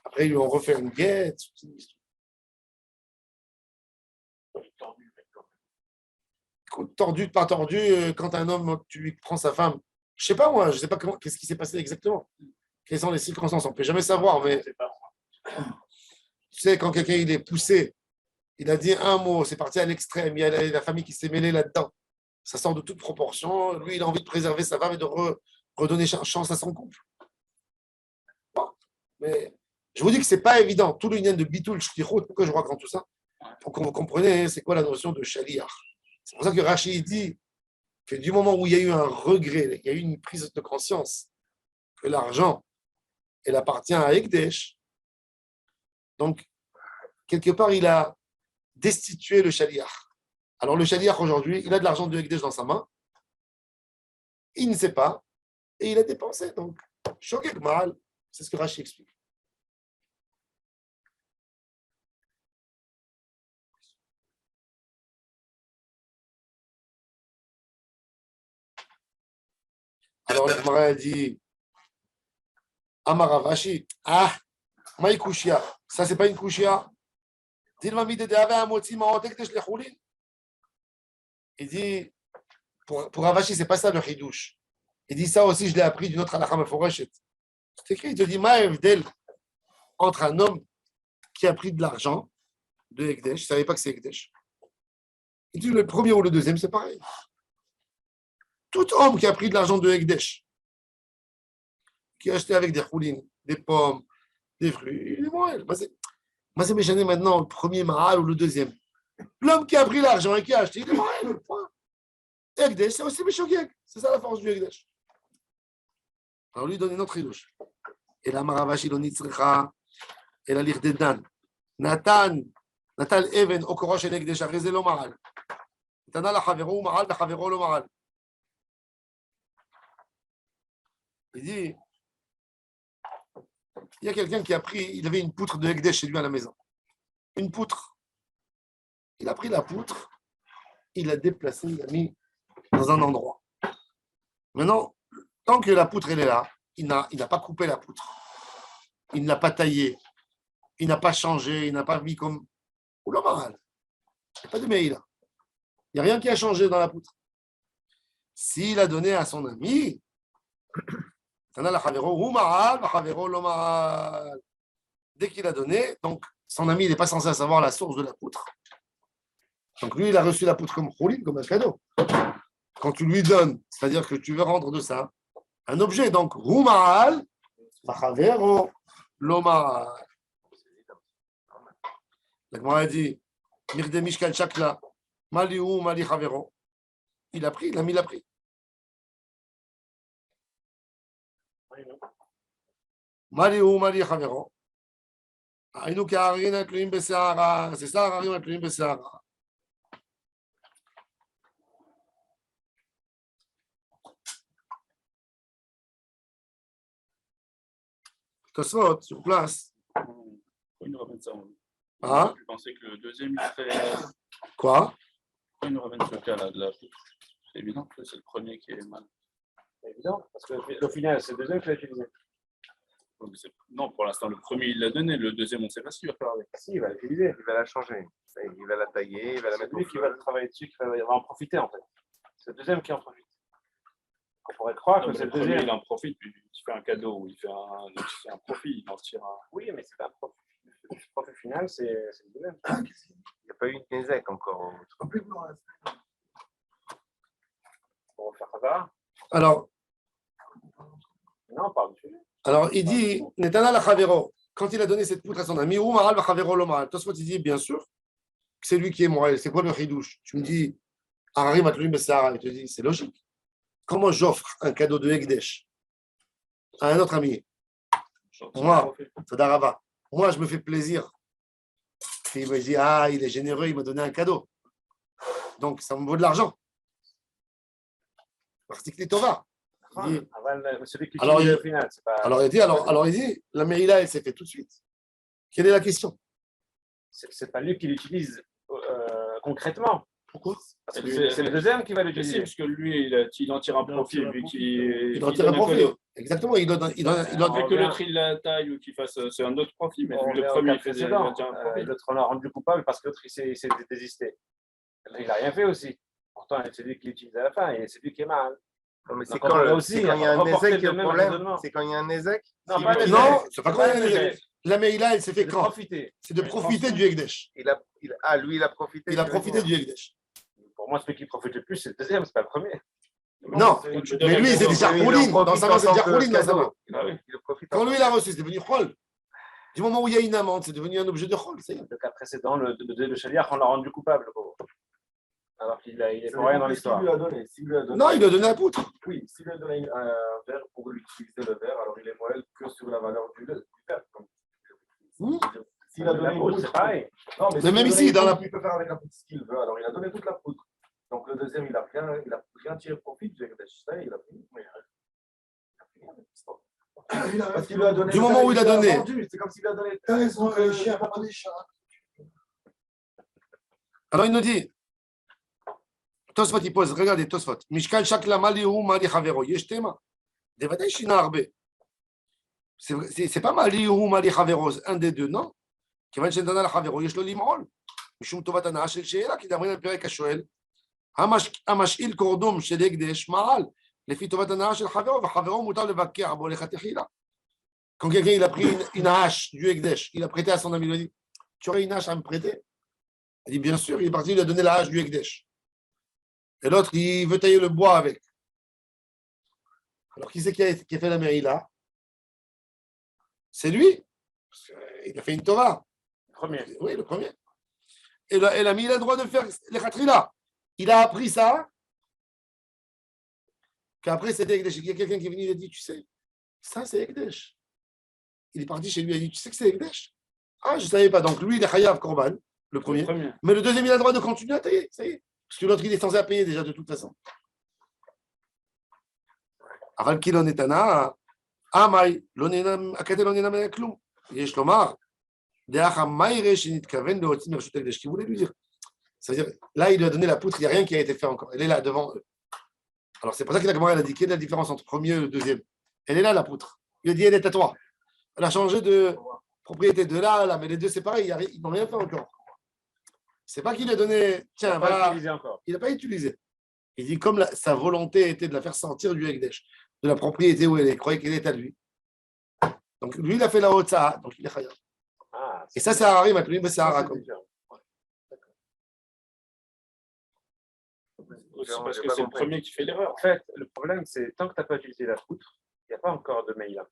Après, ils lui ont refait une guette. Tordu, pas tordu, quand un homme, tu lui prends sa femme. Je ne sais pas moi, je ne sais pas qu'est-ce qui s'est passé exactement. Quelles sont les circonstances, on ne peut jamais savoir, mais tu sais, quand quelqu'un il est poussé, il a dit un mot, c'est parti à l'extrême, il y a la famille qui s'est mêlée là-dedans. Ça sort de toute proportion. Lui, il a envie de préserver sa femme et de redonner chance à son couple. Bon. Mais je vous dis que ce n'est pas évident. Tout le lien de bitul, shlichut, pourquoi je raconte tout ça? Pour que vous compreniez, c'est quoi la notion de shaliach. C'est pour ça que Rashi dit que du moment où il y a eu un regret, il y a eu une prise de conscience que l'argent, elle appartient à Ekdesh, donc, quelque part, il a destitué le shaliach. Alors, le shaliach, aujourd'hui, il a de l'argent de Ekdesh dans sa main, il ne sait pas, et il a dépensé. Donc, shogeg mal, c'est ce que Rashi explique. Alors, le Gemara a dit Amar Rashi, maï kushia. Ça, c'est pas une kushia. Il dit pour Ravashi, c'est pas ça le chidouche. Il dit ça aussi, je l'ai appris d'une autre halakha meforeshet. C'est écrit, il te dit, Ma'ev d'el, entre un homme qui a pris de l'argent de Ekdesh, je ne savais pas que c'est Ekdesh. Il dit, le premier ou le deuxième, c'est pareil. Tout homme qui a pris de l'argent de Ekdesh, qui a acheté avec des choulines, des pommes, des fruits, il est moelle. Moi, c'est méchané maintenant, le premier mahal ou le deuxième. L'homme qui a pris l'argent et qui a acheté, il est moelle. Ekdesh, c'est aussi Meshogeg. C'est ça la force du Ekdesh. Alors lui, il donne une autre idouche. Et la Maravashi, l'on tzricha, et la lire de Dan. Nathan Even, au Korosh et Ekdesh, Arezé lo mahal. Natana la Chavero, mahal, la Chavero lo mahal. Il dit, il y a quelqu'un qui a pris, il avait une poutre de Ekdesh chez lui à la maison. Une poutre. Il a pris la poutre, il l'a déplacée, il l'a mis dans un endroit. Maintenant, tant que la poutre elle est là, il n'a pas coupé la poutre. Il ne l'a pas taillée. Il n'a pas changé. Il n'a pas mis comme. Oula mal. Il n'y a pas de mail. Il n'y a rien qui a changé dans la poutre. S'il a donné à son ami, dès qu'il a donné, donc son ami n'est pas censé savoir la source de la poutre. Donc lui, il a reçu la poutre comme choulin, comme un cadeau. Quand tu lui donnes, c'est-à-dire que tu veux rendre de ça un objet. Donc, Rumaal, Machavero, Lomaal. La Gemara a dit, Mirde Mishkal Shakla, Maliou, Mali Chavero. Il a pris, l'ami l'a pris. Maliou, Mali Chavero. Aïnou Kaharin, Tluim Besehara. C'est ça, Harim, Tluim Besehara. Tosfot, sur place. Pourquoi il nous ramène ça? Hein? Je pensais que le deuxième, il serait. Quoi? Pourquoi il nous ramène ce cas-là de la poutre? C'est évident que c'est le premier qui est mal. C'est évident, parce que au final, c'est le deuxième qui l'a utilisé. Non, pour l'instant, le premier, il l'a donné. Le deuxième, on ne sait pas ce qu'il va faire avec. Si, il va l'utiliser. Il va la changer. Il va la tailler, il va la C'est mettre lui au qui va feu. travailler dessus, qui va en profiter en fait. C'est le deuxième qui en profite. On pourrait croire Non, que mais c'est le le premier, deuxième. il en profite, puis il fait un cadeau, ou il fait un profit, il en tire un. Oui, mais c'est pas un profit. Le profit final, c'est le deuxième. Il n'y a pas eu une Nézek encore. Pour refaire ça. Alors, Non, on parle dessus. Alors, il dit, Netana la Chavero, quand il a donné cette poutre à son ami, Oumaral va Chavero Lomaral. Tosfot, il dit, bien sûr, que c'est lui qui est moral. C'est quoi le chidouche? Tu me dis, Harari Matlouim Bessara. Il te dit, c'est logique. Comment j'offre un cadeau de Ekdesh à un autre ami? Moi, Sadarava, moi, je me fais plaisir. Et il me dit, ah, il est généreux, il m'a donné un cadeau. Donc, ça me vaut de l'argent. Article Tova. Il dit, Celui qui alors, utilise au final, c'est pas. alors, il dit, la Meïla, elle s'est fait tout de suite. Quelle est la question? C'est pas lui qui l'utilise concrètement. Pourquoi? Parce que c'est le deuxième qui va Mais si, l'utiliser. parce que lui, il en tire un profit, lui qui. Il en tire un profit. Exactement, il donne. Fait que l'autre, il la taille ou qu'il fasse. C'est un autre profit, mais lui, le premier, il faisait un profit. L'autre, on l'a rendu coupable parce que l'autre, il s'est désisté. Il n'a rien fait aussi. Pourtant, c'est lui qui l'utilise à la fin et c'est lui qui est mal. Non, mais c'est Donc, quand, on va aussi c'est quand il y a un reporter Nézek qui est le le même problème. raisonnement. C'est quand il y a un Nézek. Non, S'il pas utilise- le Non, Nézek. c'est pas quoi. Nézek. La Meïla, elle s'est fait De quand? profiter. C'est de profiter du Ekdesh. Lui, il a profité. Il a profité du Ekdesh. Pour moi, celui qui profite le plus, c'est le deuxième, c'est pas le premier. Non, mais lui, c'est déjà Rouline. Dans sa main, c'est déjà Rouline dans sa main. Ah oui. Il profite Quand lui, il a reçu, c'est devenu Chol. Du moment où il y a une amende, c'est devenu un objet de Chol. Ça y est. Le cas précédent, le chaliard, on l'a rendu coupable. Alors qu'il est pour rien dans l'histoire. S'il lui a donné, Non, il lui a donné la poutre. oui, s'il lui a donné un verre pour utiliser le verre, alors il est moelle que sur la valeur du verre. Hmm. S'il a donné une poutre, c'est pareil. non, Mais s'il même a ici, donné dans une la- poutre, il peut faire avec la poutre ce qu'il veut. Alors il a donné toute la poutre. Donc le deuxième, il n'a rien tiré profit du Ekdesh. Ça y est, il a fini. Parce qu'il lui a donné. Du moment où il a donné. vendu, c'est comme s'il lui a donné. T'as raison, le chien va pas des chats. Alors il nous dit, Tosfot, il pose, regardez Tosfot. Mishkal Shakla Malihu Mali Chavero. Yeshtema. Devadei Shina Arbe. C'est pas Malihu Mali Chavero, un des deux, non? כיוון שנתנה לחברו, יש לו למעול. משום טובת הנאה של שאלה, כי דברים על פרק השואל, המשאיל קורדום של הקדש מעל, לפי טובת הנאה של חברו, וחברו מותר לבקר בו לכתחילה. Quand quelqu'un il a pris une hache du Ekdesh, il a prêté à son ami, il lui a dit, tu aurais une hache à me prêter? Il dit, bien sûr, il est parti, il lui a donné la hache du Ekdesh. Et l'autre, il veut tailler le bois avec. Alors, qui c'est qui a fait la Meïla? C'est lui. Parce qu'il a fait une Torah. Le premier. Oui, le premier. Et l'ami, il a le droit de faire les Khatrila. Il a appris ça. Qu'après, c'était Ekdesh. Il y a quelqu'un qui est venu, il a dit, tu sais, ça, c'est Ekdesh. Il est parti chez lui, il a dit, tu sais que c'est Ekdesh? Ah, je ne savais pas. Donc, lui, il est Chayav Korban, le premier. Mais le deuxième, il a le droit de continuer à tailler. Ça y est. Parce que l'autre, il est censé à payer déjà de toute façon. אבל כי לא נתנה, הקטן לא נהנה ממנה כלום. יש לומר, דאחא מה יראה שנתכוון להוציא מרשות הקדש, qui voulait lui dire. C'est-à-dire, là, il lui a donné la poutre, il n'y a rien qui a été fait encore. Elle est là, devant eux. Alors, c'est pour ça que la Gemara a indiqué la différence entre le premier et le deuxième. Elle est là, la poutre. Il a dit, elle est à toi. Elle a changé de propriété de là à là, mais les deux, c'est pareil, ils n'ont rien fait encore. C'est pas qu'il a donné, tiens, voilà. Il n'a pas utilisé. Il dit, comme sa volonté était de la faire sortir du Ekdesh, de la propriété où elle est, il croyait qu'elle est à lui. Donc, lui, il a fait la Hotza, donc il est Chayav. Et ça, c'est Harari, Matlouim, mais c'est Harakom. Parce que c'est le premier qui fait l'erreur. En fait, le problème, c'est tant que tu n'as pas utilisé la poutre, il n'y a pas encore de Meïla.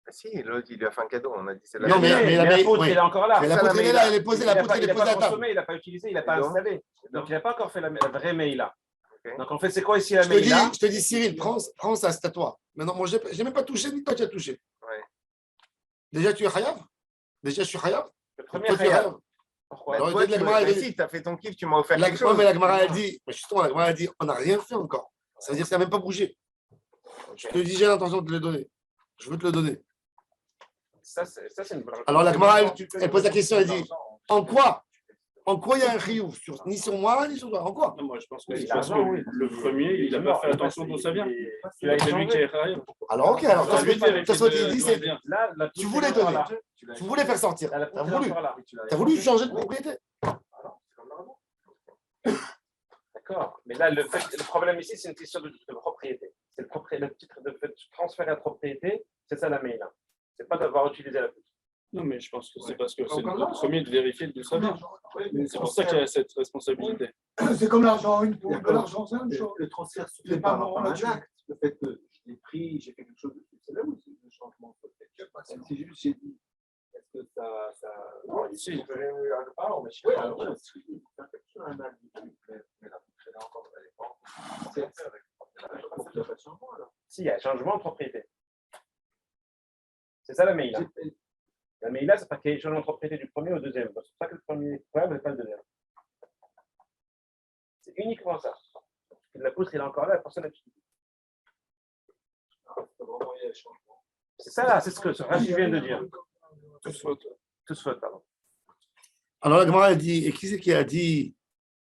Ah si, l'autre, il lui a fait un cadeau. On a dit c'est la Non, mais la poutre, oui. elle est encore là. Mais la poutre, elle est là, elle est posée, la poutre, elle est posée à Il n'a pas table. consommé, il n'a pas utilisé, il n'a pas installé. Donc, il n'a pas encore fait la vraie Meïla. Okay. Donc, en fait, c'est quoi ici la Je Meïla? te dis, Cyril, prends ça, c'est à toi. Maintenant, moi, je n'ai même pas touché, ni toi, tu as touché. Ouais. Déjà, tu es Chayav? Déjà, je suis Chayav? Le premier Chayav. Pourquoi? Alors, Toi, la Gemara, elle dit- si, tu as fait ton kiff, tu m'as offert La quelque chose. mais la Gemara a dit, mais justement, la Gemara a dit, on n'a rien fait encore. Ça veut dire que ça n'a même pas bougé. Je te dis, j'ai l'intention de te le donner. Je veux te le donner. Ça, c'est une bonne Alors la Gemara, elle pose la question, elle dit, en quoi il y a un riouf ni sur moi, ni sur toi? En quoi? Non, moi, je pense que Oui, c'est parce que oui. le premier, il n'a pas fait attention d'où ça vient. C'est lui qui est Chayav. Alors ok, alors C'est lui qui vérifie toi, tu d'où dis, ça c'est vient. Là, tu voulais donner, tu voulais faire sortir. Tu as voulu changer de propriété. D'accord. Mais là, le problème ici, c'est une question de propriété. C'est le titre de transférer la propriété, c'est ça la Meïla. C'est pas d'avoir utilisé la poutre. Non, mais je pense que c'est parce que c'est le premier de vérifier d'où ça vient. C'est pour ça qu'il y a cette responsabilité. C'est comme l'argent, de l'argent, c'est la même chose. Le transfert se C'est fait pas par bon, un là-dessus. acte. Le fait que je l'ai pris, j'ai fait quelque chose de plus, c'est là où c'est le changement. C'est juste, j'ai dit, est-ce que ça. Non, ici, je vais mais je sais pas. Il faut faire quelque chose, un acte, mais la poutre, elle est encore, elle est pas. C'est avec. Il n'y a pas de changement, alors. Si, il y a un changement de propriété. C'est ça la Meïla. La Meïla, c'est pas qu'il y ait un changement de propriété du premier au deuxième. C'est pour ça que le premier problème n'est pas le deuxième. C'est uniquement ça. La poutre, il est encore là, personne n'a utilisé. C'est ça là, c'est ce que Rashi vient de dire. Tous faute, pardon. Alors la Gemara a dit, et qui c'est qui a dit,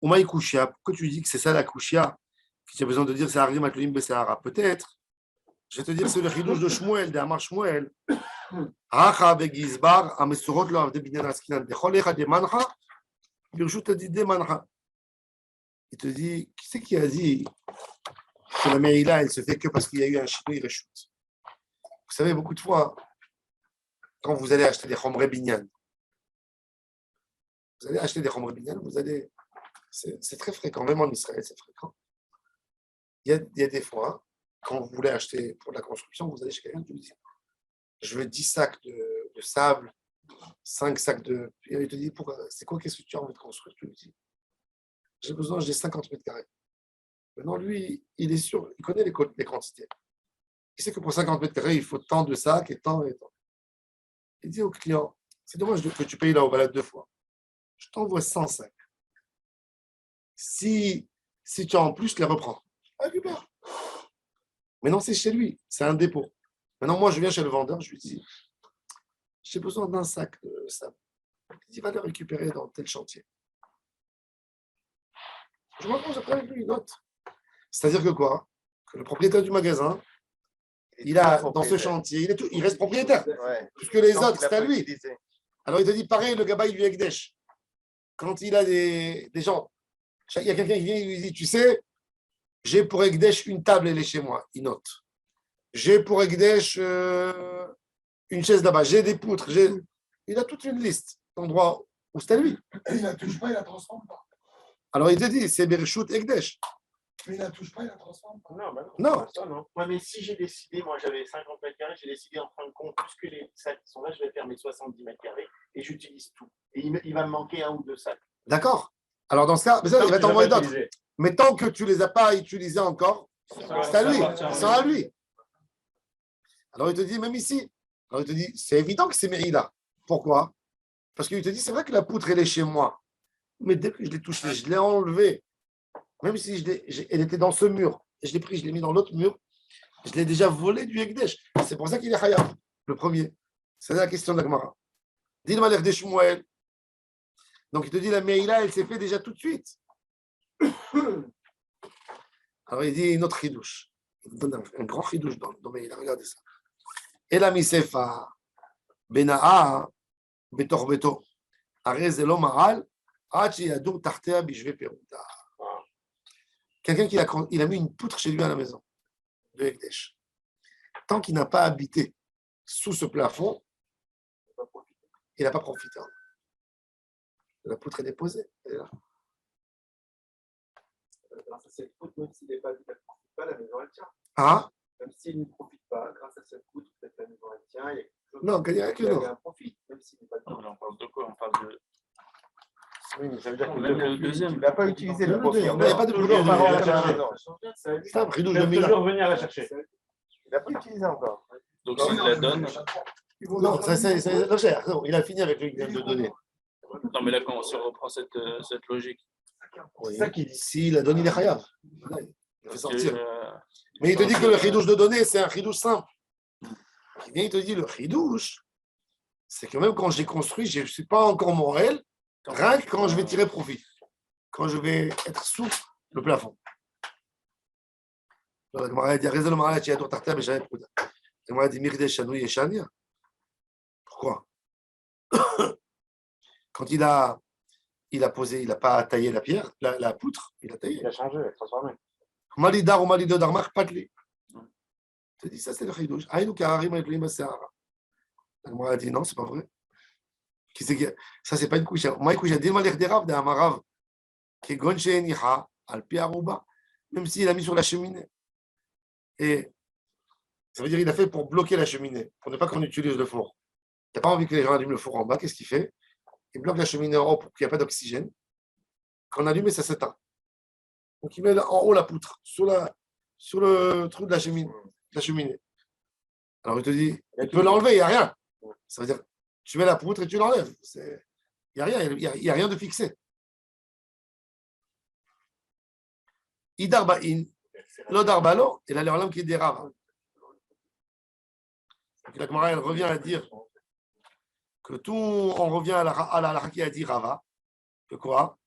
Omaï Kushia, pourquoi tu dis que c'est ça la Kushia? Que tu as besoin de dire c'est Harim Matlouim Besahara? Peut-être. Je vais te dire, c'est le chidouche de Shmuel, de Amar Shmuel. Racha begizbar, amesurot lo avde binyan askinan, dechol echa de mancha, birshut adide mancha. Il te dit, qui c'est qui a dit que la Meïla, elle se fait que parce qu'il y a eu un chinois reshut? Vous savez, beaucoup de fois, quand vous allez acheter des chomre binyan, vous allez acheter des chomre binyan, vous allez, c'est très fréquent, même en Israël, c'est fréquent. Il y a des fois, quand vous voulez acheter pour la construction, vous allez chez quelqu'un, vous lui dites, je veux 10 sacs de sable, 5 sacs de... Et il te dit, c'est quoi, qu'est-ce que tu as envie de construire? Tu lui dis, j'ai 50 mètres carrés. Maintenant, lui, il est sûr, il connaît les quantités. Il sait que pour 50 mètres carrés, il faut tant de sacs et tant et tant. Il dit au client, c'est dommage que tu payes là au balade 2 fois. Je t'envoie 100 sacs. Si tu as en plus, les reprends. Récupère. Maintenant, c'est chez lui, c'est un dépôt. Maintenant, moi, je viens chez le vendeur, je lui dis, j'ai besoin d'un sac de sable. Il dit, va le récupérer dans tel chantier. Je m'arrange après avec lui, une note. C'est-à-dire que quoi? Que le propriétaire du magasin, il a dans ce chantier, il reste propriétaire. Ouais. Puisque les Donc, autres, il a c'est à pas lui. utilisé. Alors, il te dit, pareil, le gabaï du Ekdesh. Quand il a des gens Il y a quelqu'un qui vient et lui dit, tu sais, j'ai pour Ekdesh une table, elle est chez moi. Il note. J'ai pour Ekdesh une chaise là-bas. J'ai des poutres. Il a toute une liste d'endroits où c'est à lui. Et il la touche pas, il la transforme pas. Alors il te dit, c'est Bereshut Ekdesh. Mais il la touche pas, il la transforme pas. Non, bah Non. Ça, non. Ouais, mais si j'ai décidé, moi j'avais 50 mètres carrés, j'ai décidé en fin de compte, puisque les sacs sont là, je vais faire mes 70 mètres carrés et j'utilise tout. Et il va me manquer un ou deux sacs. D'accord. Alors dans ce cas, mais ça, il va t'envoyer d'autres. Mais tant que tu ne les as pas utilisés encore, c'est à lui. C'est à lui. Alors il te dit, même ici, alors il te dit, c'est évident que c'est Meïla. Pourquoi? Parce qu'il te dit, c'est vrai que la poutre, elle est chez moi. Mais dès que je l'ai touchée, je l'ai enlevée. Même si elle était dans ce mur, et je l'ai pris, je l'ai mis dans l'autre mur, je l'ai déjà volé du Ekdesh. C'est pour ça qu'il est Hayab, le premier. C'est la question de la Gemara. Dis-moi l'Ekdesh Shmuel. Donc il te dit, la Meïla, elle s'est fait déjà tout de suite. Alors il dit notre chidouche. Il donne un grand chidouche dans Meïla. Regardez ça. Et la Misefa, Bena'a, Betor Beto. Arez Zelo Maral, Hachi Yadur Tartea Bishve Peruta. Quelqu'un qui a mis une poutre chez lui à la maison, de Ekdesh. Tant qu'il n'a pas habité sous ce plafond, il n'a pas profité. La poutre est déposée. Elle est là. Grâce à cette poutre, même s'il n'est pas, ne profite pas, la maison elle tient. Ah Même s'il ne profite pas, grâce à cette poutre, peut-être la maison elle tient. Il y a quelque chose non, il y a que il non. y a un profit, même s'il n'est pas Non, dedans. mais on parle de quoi? On parle de. Oui, mais ça veut dire que Même le deuxième. Il n'a pas utilisé le profil. Il n'y a pas de Toujours problème. par Il rapport à a la C'est un chidouche de Même Meïla. toujours venir la chercher. Il n'a pas utilisé encore. Donc s'il la donne. Non, c'est cher. Non, il a fini avec le de donner. Non, mais là, quand on reprend cette logique. Oui. C'est ça qu'il dit. S'il la donne, il est Hayab. Il fait Parce sortir. que, Mais il te dit que le chidouche de donner, c'est un chidouche simple. Il vient, il te dit, le chidouche, c'est que même quand j'ai construit, je ne suis pas encore moral, rien que quand je vais tirer profit. Quand je vais être sous le plafond. La Gemara dit, Arez le Maral, tu as tout tarté, mais j'avais pris. La Gemara dit, Mirde Shanou Yeshania. Pourquoi? Quand il a posé, il n'a pas taillé la pierre, la poutre, il a taillé. Il a changé, il a transformé. Malidar ou Malidar Darmar, Patli. Tu dis, ça c'est le chidouche. Aïnou Kararim avec lui, Massara. La Gemara a dit, non, c'est pas vrai. Qui c'est qui... Ça, c'est pas une couche. Moi, écoute, j'ai dit, Malek des Rav, d'un Marav, qui est Gonche Niha, Alpi Aruba, même s'il a mis sur la cheminée. Et ça veut dire qu'il a fait pour bloquer la cheminée, pour ne pas qu'on utilise le four. Il n'a pas envie que les gens allument le four en bas, qu'est-ce qu'il fait? Il bloque la cheminée en haut pour qu'il n'y ait pas d'oxygène. Quand on allume, ça s'éteint. Donc il met en haut la poutre, sur le trou de la cheminée. Alors il te dit, il peut l'enlever, il n'y a rien. Ça veut dire, tu mets la poutre et tu l'enlèves. Il n'y a rien, il n'y a rien de fixé. Idarba'in, l'odarbalo, et là, l'orlam qui dérave. Donc la Gemara, elle revient à dire que tout, on revient à la qui a dit Rava, que quoi?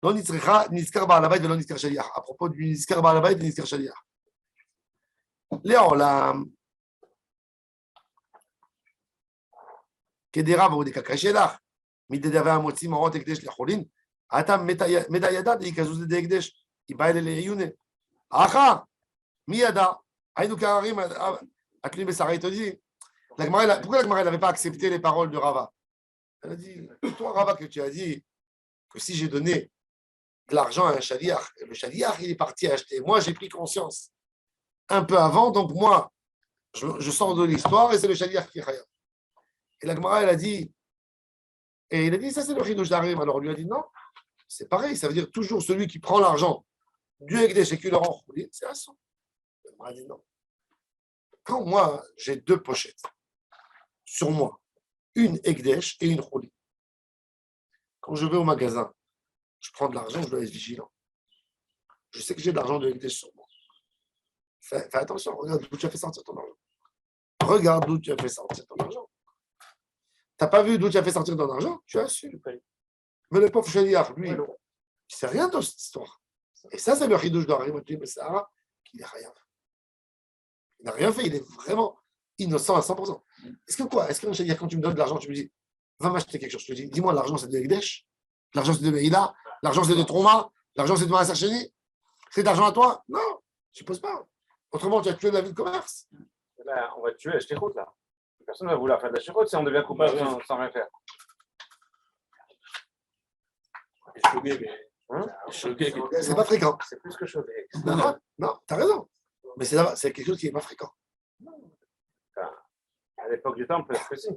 Non, Niskar Ba'alabait, non Niskar Shaliach. À propos du Niskar Ba'alabait et Niskar Shaliach. L'orlam, כדרב הוא דקה קשה לך, מדדבר המוציא מעות הקדש לחולין, אתה מתה ידע דיקזוז דדי הקדש, היא באה אלה לעיונה. אחא, מי ידע? היינו כעררים, התלויים בשרה, il te dit, pourquoi la Gemara n'avait pas accepté les paroles de Rava? Elle a dit, toi Rava que tu as dit que si j'ai donné de l'argent à un shaliach, le shaliach il est parti acheter, moi j'ai pris conscience un peu avant, donc moi je sors de l'histoire et c'est le shaliach qui est khayab. Et la Gemara, elle a dit, et il a dit, ça c'est le chidouche d'Arim. Alors on lui a dit, non, c'est pareil, ça veut dire toujours celui qui prend l'argent du Ekdesh et qui le rend, c'est à son. La Gemara a dit non. Quand moi, j'ai deux pochettes sur moi, une Ekdesh et une Chouli. Quand je vais au magasin, je prends de l'argent, je dois être vigilant. Je sais que j'ai de l'argent de Ekdesh sur moi. Fais attention, regarde d'où tu as fait sortir ton argent. Regarde d'où tu as fait sortir ton argent. Tu n'as pas vu d'où tu as fait sortir ton argent, tu as su. Mais le pauvre Shaliach, lui, il ne sait rien dans cette histoire. Et ça, c'est le chidouche d'Arim, qui est Hayav. Il n'a rien fait, il est vraiment innocent à 100%. Est-ce que quoi? Est-ce que quand tu me donnes de l'argent, tu me dis, va m'acheter quelque chose, je te dis, dis-moi, l'argent c'est de Ekdesh, l'argent c'est de Meïla, L'argent, c'est de Trouma. L'argent, c'est de Maasacheni. C'est d'argent à toi? Non, je ne suppose pas. Autrement, tu as tué la vie de commerce. Là, on va tuer la shtichut, là. Personne ne va vouloir faire de la shtichut si on devient coupable sans rien faire. C'est pas fréquent. C'est plus que choqué. Non, non, tu as raison. Mais c'est quelque chose qui n'est pas fréquent. À l'époque du temps, peut-être que si.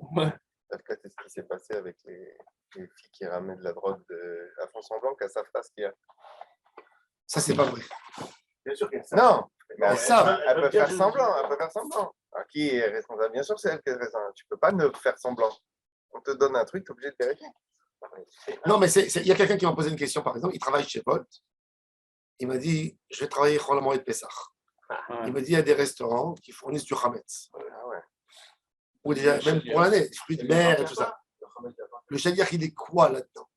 Après, c'est ce qui s'est passé avec les filles qui ramènent de la drogue à fond semblant qu'elles savent pas ce qu'il y a. Ça, c'est pas vrai. Bien sûr qu'il y a ça. Non, mais Elles savent. elle peut faire semblant. Elle peut faire semblant. Alors, qui est responsable? Bien sûr, c'est elle qui est responsable. Tu peux pas ne faire semblant. On te donne un truc, tu es obligé de vérifier. Non, mais il y a quelqu'un qui m'a posé une question, par exemple. Il travaille chez Volt. Il m'a dit, je vais travailler Cholamor et Pessah. Il m'a dit, il y a des restaurants qui fournissent du Hametz. Ah ouais. Ou déjà, même pour l'année, des fruits de mer et tout ça. Le chaliar, il est quoi là-dedans?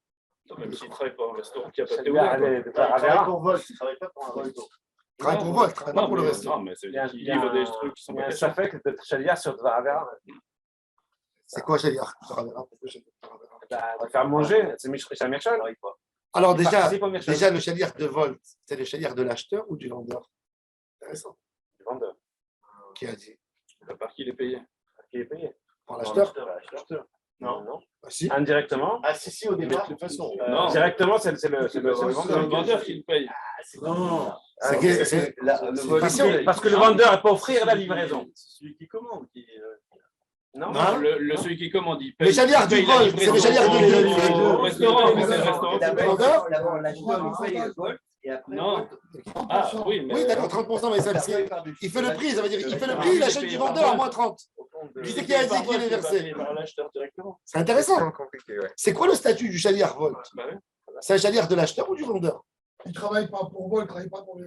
Même s'il ne travaille pas en restaurant, qui a pas C'est été bien, ouvert. allez, de Il travaille Ravera. pour Volt, il ne travaille pas pour un Volt. Il travaille pour Volt, il travaille pas Non, pour le mais- restaurant. non, mais ça veut dire qu'il livre des trucs qui sont Il y a pas un cachés. safek d'être chaliar sur Ravera. C'est quoi chaliar? De faire manger, c'est un Mirchal. Alors Il déjà, participe au Mirchal. déjà, le chaliar de Volt, c'est le chaliar de l'acheteur ou du vendeur? Intéressant. Le vendeur. Qui a dit? Par qui il est payé? Qui est payé. Par l'acheteur? Non. Non. Bah, si. Indirectement. Ah, si, au départ, de toute façon. Non. Directement, c'est le C'est le vendeur. vendeur qui le paye. Non. C'est que- c'est- Parce que le vendeur ne peut pas offrir la livraison. C'est celui qui commande. Non. Hein? Celui qui commande, il paye. Le chaliar du il paye la Volt, c'est le livraison chaliar au de restaurant, mais c'est le restaurant qui paye. vendeur? D'abord, l'acheteur il paye le Volt et après. Non. Ah oui, mais. Oui, d'accord, 30%, mais il fait le prix, ça veut dire il fait le prix, il achète du vendeur à moins 30. Qui c'est qui a dit qu'il est versé? Par l'acheteur directement. C'est intéressant. C'est compliqué, ouais. C'est quoi le statut du chaliar Volt? Bah oui. C'est un chaliar de l'acheteur ou du vendeur? Il ne travaille pas pour Volt, il ne travaille pas pour les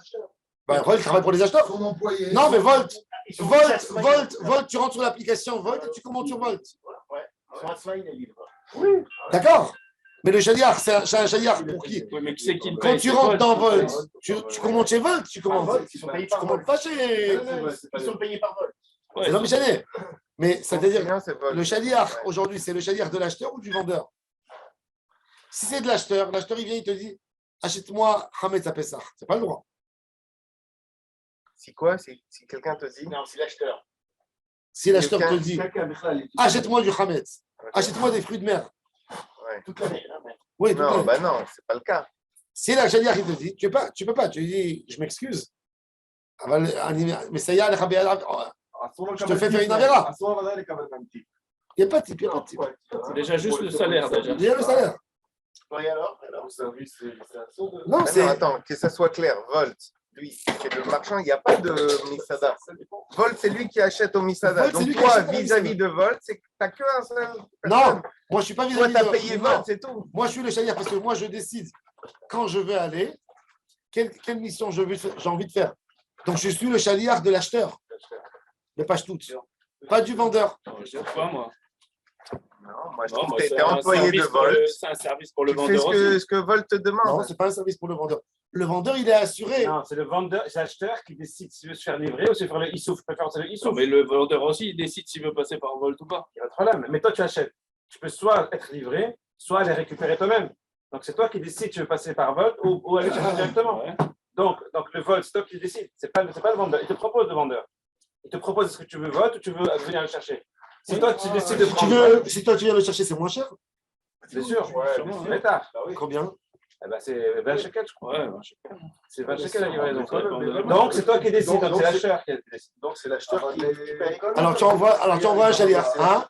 acheteurs. Ben, Volt travaille pour les acheteurs. Son employé. Non, mais Volt, Ils sont Volt, chasse-main. Volt, Volt, tu rentres sur l'application Volt et tu commandes sur Volt. Ouais. Ils sont à Smaïn, les livres. D'accord? Mais le chaliar, c'est un chaliar pour qui? Oui, mais qui c'est qui le Quand paye? tu C'est rentres dans Volt. Volt, tu commandes chez Volt, tu commandes. Volt, ils sont payés Tu par commandes Volt. pas chez. Ils sont payés par Volt. Ouais, C'est non, Michel. Mais c'est-à-dire, Sinon, c'est Volt. le chaliar, Ouais. aujourd'hui, c'est le chaliar de l'acheteur ou du vendeur? Si c'est de l'acheteur, l'acheteur, il vient, il te dit, achète-moi Hametz à Pessah. C'est pas le droit. Si quoi? Si quelqu'un te dit. Non, c'est l'acheteur. Si l'acheteur te dit, achète-moi du Hametz, achète-moi des fruits de mer. Ouais. Toute l'année. Là, mais... Oui, tout à Non, fait. bah non, c'est pas le cas. Si la chaliar, il te dit, tu peux pas, tu lui dis, je m'excuse. Mais ça y est, je te fais faire une avéra. Il n'y a pas de type, il n'y a pas de type. Déjà, juste le salaire, déjà. Déjà le salaire. Oui, alors Non, Ah c'est. non, attends, que ça soit clair, Volt, lui, c'est le marchand, il n'y a pas de Misada. Volt, c'est lui qui achète au Misada. Volt, c'est Donc lui qui toi, achète au vis-à-vis de Volt, c'est que tu n'as qu'un seul. Non, moi, je ne suis pas Toi, vis-à-vis tu as de. payé Non. Volt, c'est tout. Moi, je suis le chaliar parce que moi, je décide quand je veux aller, quelle mission j'ai envie de faire. Donc, je suis le chaliar de l'acheteur. Mais pas toutes. Pas du vendeur. Je sais pas, moi. Non, moi, je Non, trouve moi, que tu c'est es un employé de service pour le- Volt. C'est un service pour le Tu fais vendeur aussi. ce que Volt te Non, demande. ce n'est pas un service pour le vendeur. Le vendeur, il est assuré. Non, c'est le vendeur, c'est l'acheteur qui décide s'il veut se faire livrer ou s'il veut faire le issouf. Je préfère c'est le Non, issouf. mais le vendeur aussi, il décide s'il veut passer par Volt ou pas. Il n'y a pas de problème. Mais toi, tu achètes. Tu peux soit être livré, soit aller récupérer toi-même. Donc, c'est toi qui décides si tu veux passer par Volt ou aller chercher directement. Ouais. Donc le Volt, c'est toi qui décides. C'est pas le vendeur. Il te propose le vendeur. Il te propose est-ce que tu veux Volt ou tu veux venir le chercher. Si toi, tu décides de prendre Si toi, tu viens le chercher, c'est moins cher. c'est sûr. sûrement, C'est l'état. Combien? Eh ben, c'est 20 shekels, je crois. Ouais, je sais pas. C'est 20 shekels la livraison. Ça dépend de la- Donc, c'est toi qui décides. Donc, c'est l'acheteur qui décide. Donc, c'est l'acheteur qui paye. Alors, tu envoies un chaliar. Hein?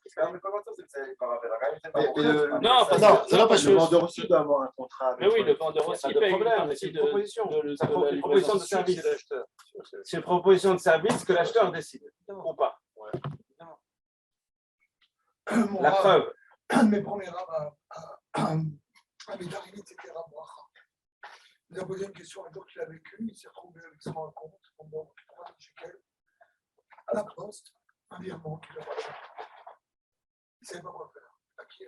Non, parce Non, que- c'est pas parce Le que. vendeur aussi doit avoir un contrat. Mais oui, le vendeur aussi Pas de paye une problème, partie c'est une de proposition. de C'est la une proposition de livraison. service. C'est l'acheteur. C'est une proposition de service que l'acheteur décide. Ou pas. Mon La rab, preuve. un de mes premiers rabbins à Médarini, c'était Rav Bracha. Il a posé une question un jour qu'il a vécu. Il s'est retrouvé avec son compte pendant 3 shekels à la poste, un virement qu'il a reçu. Il ne savait pas quoi faire. À qui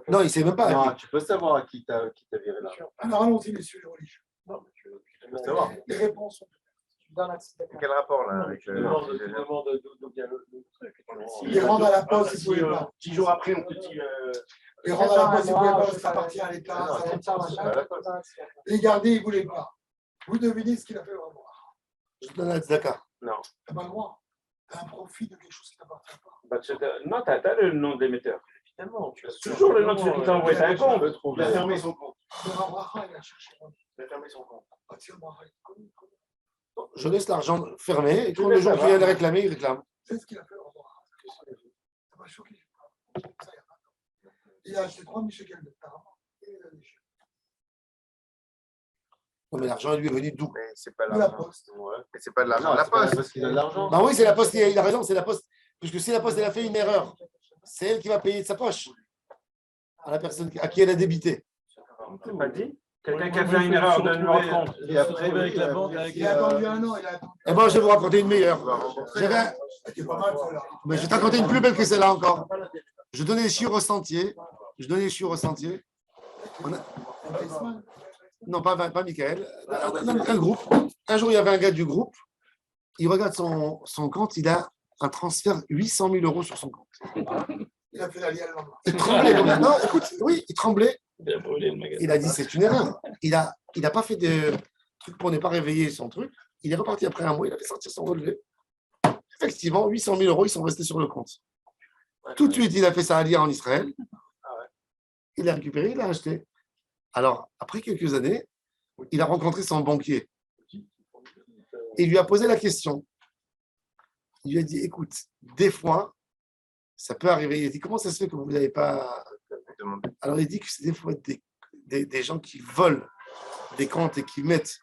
Non, il ne sait même pas. Non, tu peux savoir à qui t'as viré là. Alors allons-y, messieurs les religieux. Tu peux savoir. Les réponses sont Dans la cité. Quel rapport là avec Tu demandes d'où vient le truc. Les rendre à la poste, ils ne pouvaient pas. 10 jours après, on te dit. Les rendre à la poste, ils ne pouvaient pas parce que ça appartient à l'État. Les garder, ils ne voulaient pas. Vous devinez ce qu'il a fait vraiment. Je donne la tzedaka. Tu n'as pas le droit. Tu as un profit de quelque chose qui ne t'appartient pas. Bah, non, tu as le nom de l'émetteur. Évidemment, tu as Toujours le nom de celui qui t'a envoyé. T'as un compte. Il a fermé son compte. Le Rabracha, il a cherché. Il a fermé son compte. Ah, tiens, Rabracha, il connaît. Je laisse l'argent fermé et quand le jour qui vient le réclamer, il réclame. C'est ce qu'il a fait, le Rabracha. Ça m'a choqué. Ça, il y a pas de temps. Il a acheté 3 000 shekels de tarama. Et il a déchiré. Non, mais l'argent lui est venu d'où? Mais c'est pas De la l'argent. poste. Mais c'est pas de l'argent de la poste. Parce qu'il a de l'argent. Bah oui, c'est la poste, il a raison, c'est la poste. Puisque si la poste elle a fait une erreur, c'est elle qui va payer de sa poche à la personne à qui elle a débité. C'est pas dit? Quelqu'un qui a fait une erreur de numéro de compte. Et après, avec la banque, Il a attendu un an. Il a attendu. Eh ben, je vais vous raconter une meilleure. J'avais- C'était pas mal, ça, là. Mais je vais te raconter une plus belle que celle-là encore. Je donnais les chiures au sentier. Non, pas Michael. Un groupe. Un jour, il y avait un gars du groupe. Il regarde son compte. Il a un transfert 800 000 euros sur son compte. Il a fait la liale là-bas. Il tremblait comme ça. Non, écoute, oui, il tremblait. Il a brûlé le magasin. Il a dit c'est une erreur. Il a pas fait de truc pour ne pas réveiller son truc. Il est reparti après un mois. Il a fait sortir son relevé. Effectivement, 800 000 euros, ils sont restés sur le compte. Tout de suite, il a fait sa aliyah en Israël. Il a récupéré, il a acheté. Alors, après quelques années, il a rencontré son banquier. Il lui a posé la question. Il lui a dit, écoute, des fois, ça peut arriver. Il a dit, comment ça se fait que vous n'avez pas... Alors, il dit que c'est des fois des gens qui volent des comptes et qui mettent,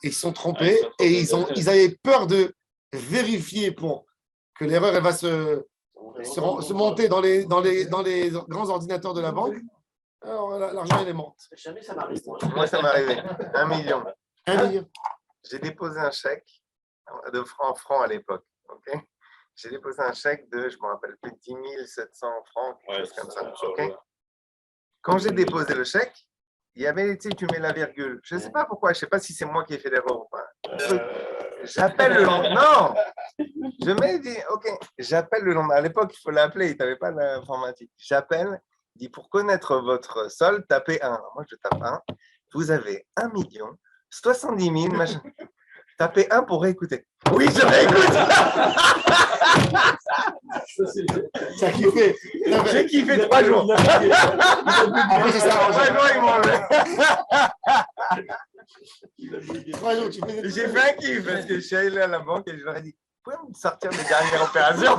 et ils sont trompés, et ils avaient peur de vérifier pour que l'erreur elle va se monter dans les grands ordinateurs de la banque. Alors, l'argent, il est mort. Jamais ça m'arrive. Moi, ça m'est arrivé. 1 million. 1 million. J'ai déposé un chèque de francs en francs à l'époque. Ok. J'ai déposé un chèque de, je me rappelle plus, 10 700 francs, quelque chose comme ça. Ok. Quand j'ai déposé le chèque, il y avait, tu sais, tu mets la virgule. Je ne sais pas pourquoi, je ne sais pas si c'est moi qui ai fait l'erreur ou pas. J'appelle le lendemain. Non, je mets, dit, ok, j'appelle le lendemain. À l'époque, il faut l'appeler, tu n'avais pas l'informatique. J'appelle, dit, pour connaître votre solde, tapez 1. Alors, moi, je tape 1. Vous avez 1 million, 70 000, machin. Tapez 1 pour réécouter. Oui, je réécoute. Ça a kiffé. J'ai kiffé 3 jours. Après, ça s'est arrangé. 3 jours, ils m'ont enlevé. 3 jours, tu faisais. J'ai fait un kiff parce que je suis allé à la banque et je leur ai dit, vous pouvez me sortir mes dernières opérations?